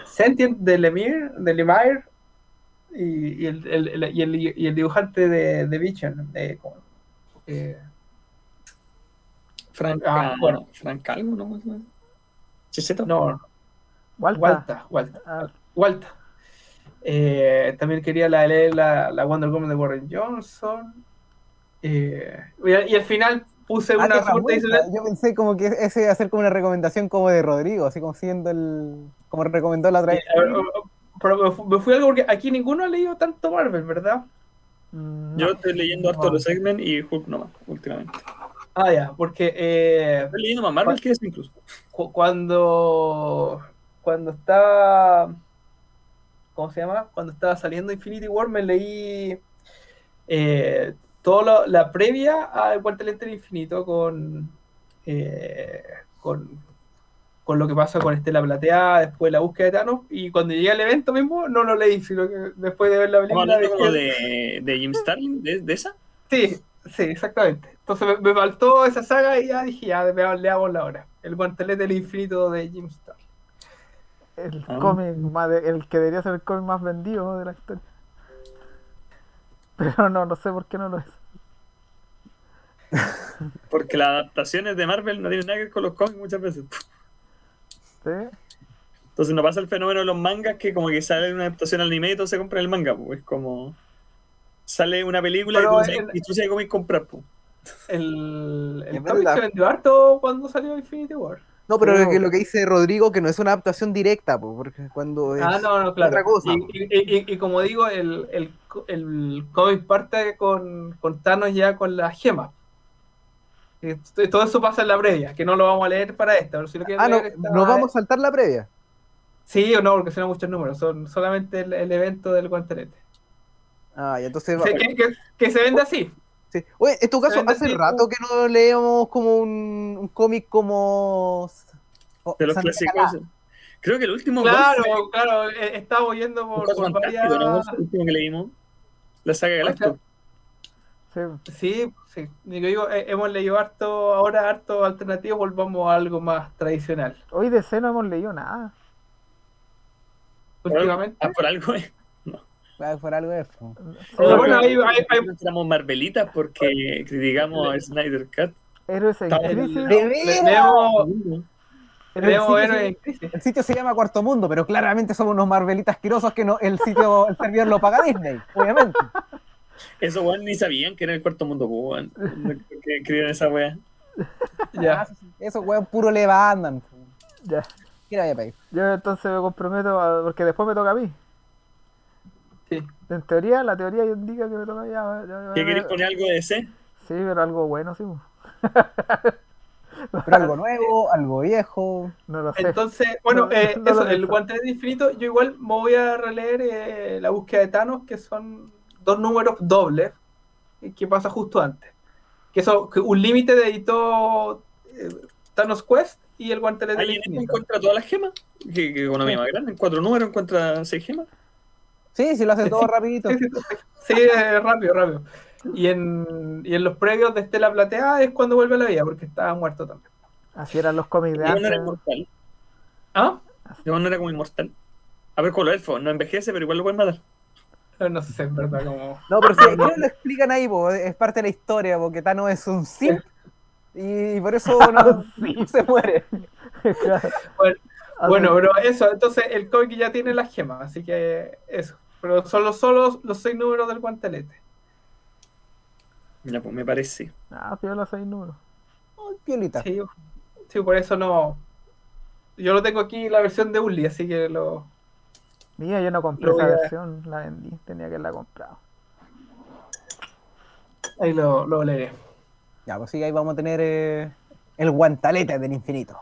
Sentient de Lemire y el dibujante de Vision. Eh, bueno, Frank algo, ¿no? Chicheto. no, Walta. Walta. Ah, Walta. También quería leer la Wonder Woman de Warren Johnson. Y al final puse una Tierra super Muerta. tradicional. Yo pensé como que ese iba a ser como una recomendación como de Rodrigo, así como siendo como recomendó la otra vez. A ver, pero me fui algo porque aquí ninguno ha leído tanto Marvel, ¿verdad? Yo no. estoy leyendo harto los X-Men y Hulk nomás, últimamente. Ah, ya, porque Estoy leyendo más Marvel que eso incluso. cuando estaba, ¿cómo se llama? Cuando estaba saliendo Infinity War me leí toda la previa al Guantelete del Infinito eh, con, con lo que pasa con Estela Plateada, después la búsqueda de Thanos, y cuando llegué al evento mismo no lo leí, sino que después de ver la Estamos película hablando como dije, de Jim Starlin, de esa. sí, sí, exactamente. Entonces me faltó esa saga y ya dije, ya leamos la hora. El Guantelete del Infinito de Jim Starlin. El Ah. cómic el que debería ser el cómic más vendido de la historia. Pero no sé por qué no lo es. Porque las adaptaciones de Marvel no tienen nada que ver con los cómics muchas veces. ¿Sí? Entonces no pasa el fenómeno de los mangas que como que sale una adaptación al anime y todos se compran el manga, pues. Es como sale una película Pero y tú sabes cómo ir a comprar, pues. el Es cómic se verdad. vendió harto cuando salió Infinity War. No, Sí, pero lo que dice Rodrigo, que no es una adaptación directa, po, porque cuando Ah, es no, otra claro. cosa. Y como digo, el cómic parte con Thanos ya con la gema. Todo eso pasa en la previa, que no lo vamos a leer para esta, pero si lo quieren Ah, no, leer no está... vamos a saltar la previa. Sí o no, porque son muchos números, son solamente el evento del guantelete. Ah, y entonces... Sí, que se vende así. Sí. Oye, en tu Se caso, vende hace así. rato que no leemos como un cómic como De los Santa clásicos. Calá. Creo que el último Golf Claro, fue claro, estamos yendo un por varias... Fantástico, ¿no? El último que leímos. La saga O sea, Galactus. sí. sí, sí. Digo, hemos leído harto, ahora harto alternativo, volvamos a algo más tradicional. Hoy de C no hemos leído nada. Últimamente. Por algo, no. Por algo de eso. Sí, Pero porque bueno, Éramos Marvelitas porque criticamos a Snyder Cut. Héroes en Estamos Crisis. ¡De veras! leemos El Héroes sitio, en Crisis. el sitio se llama Cuarto Mundo, pero claramente somos unos marvelitas asquerosos que no, el servidor lo paga Disney, obviamente. Eso, weón, ni sabían que era el cuarto mundo, weón. Que escribieron esa weá. Ya. Esos weón puro le andan. Ya. ¿Qué le vaya a pedir? Yo entonces me comprometo porque después me toca a mí. Sí. En teoría, la teoría indica que me toca ya. ¿Qué queréis poner algo de DC? Sí, pero algo bueno, sí. Pero algo nuevo, algo viejo. No lo sé. Entonces, bueno, No lo he eso, el pensado. Guantelete Infinito, yo igual me voy a releer la búsqueda de Thanos, que son 2 números dobles, que pasa justo antes. Que un límite de editó Thanos Quest y el Guantelete del ¿Alguien Infinito. encuentra todas las gemas? ¿Qué economía más grande? En 4 números encuentra 6 gemas. Sí, si lo haces todo Sí, rapidito. sí, rápido. Y en los previos de Estela Plateada es cuando vuelve a la vida, porque estaba muerto también. Así eran los cómics de León no era antes. inmortal. ¿Ah? León no era como inmortal. A ver, con los elfos, no envejece, pero igual lo pueden matar. No sé, en verdad, como... No, pero sí, creo que lo explican ahí, po, es parte de la historia, porque Thanos es un simp y por eso no se muere. Claro. Bueno, pero eso, entonces el cómic ya tiene las gemas, así que eso. Pero son solo los 6 números del guantelete. Ya, pues me parece. Ah, piola 6 números. piolita. Sí, sí, por eso no. Yo lo tengo aquí la versión de Uli, así que Mira, yo no compré Lo voy esa a- versión, la vendí, tenía que haberla comprado. ahí lo leeré. Ya, pues sí, ahí vamos a tener el guantalete del infinito.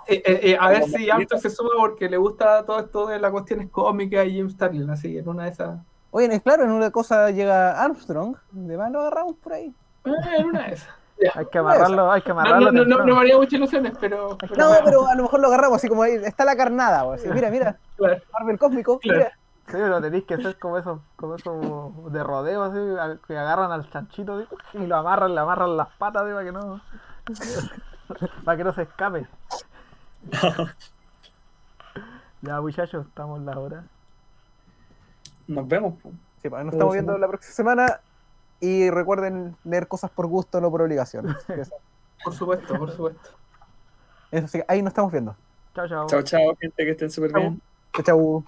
A ver si Arthur se suma porque le gusta todo esto de las cuestiones cómicas y Jim Starlin, así que en una de esas. Oye, claro, en una cosa llega Armstrong, de más lo agarramos por ahí. En una de esas. Ya. Hay que amarrarlo No temprano. me haría muchas ilusiones, pero. No, pero a lo mejor lo agarramos así como ahí, está la carnada, o así, mira, Claro, Marvel Cósmico, claro. mira. Sí, pero tenéis que hacer como eso de rodeo, así, que agarran al chanchito así, y lo amarran, le amarran las patas así, para que no se escape. Ya, muchachos, estamos en la hora. Nos vemos. Po. Sí, pues, nos estamos viendo la próxima semana y recuerden leer cosas por gusto, no por obligación. Por supuesto, por supuesto. Eso sí, ahí nos estamos viendo. Chao, chao. Chao, chao, gente, que estén súper bien. Chau. Chau.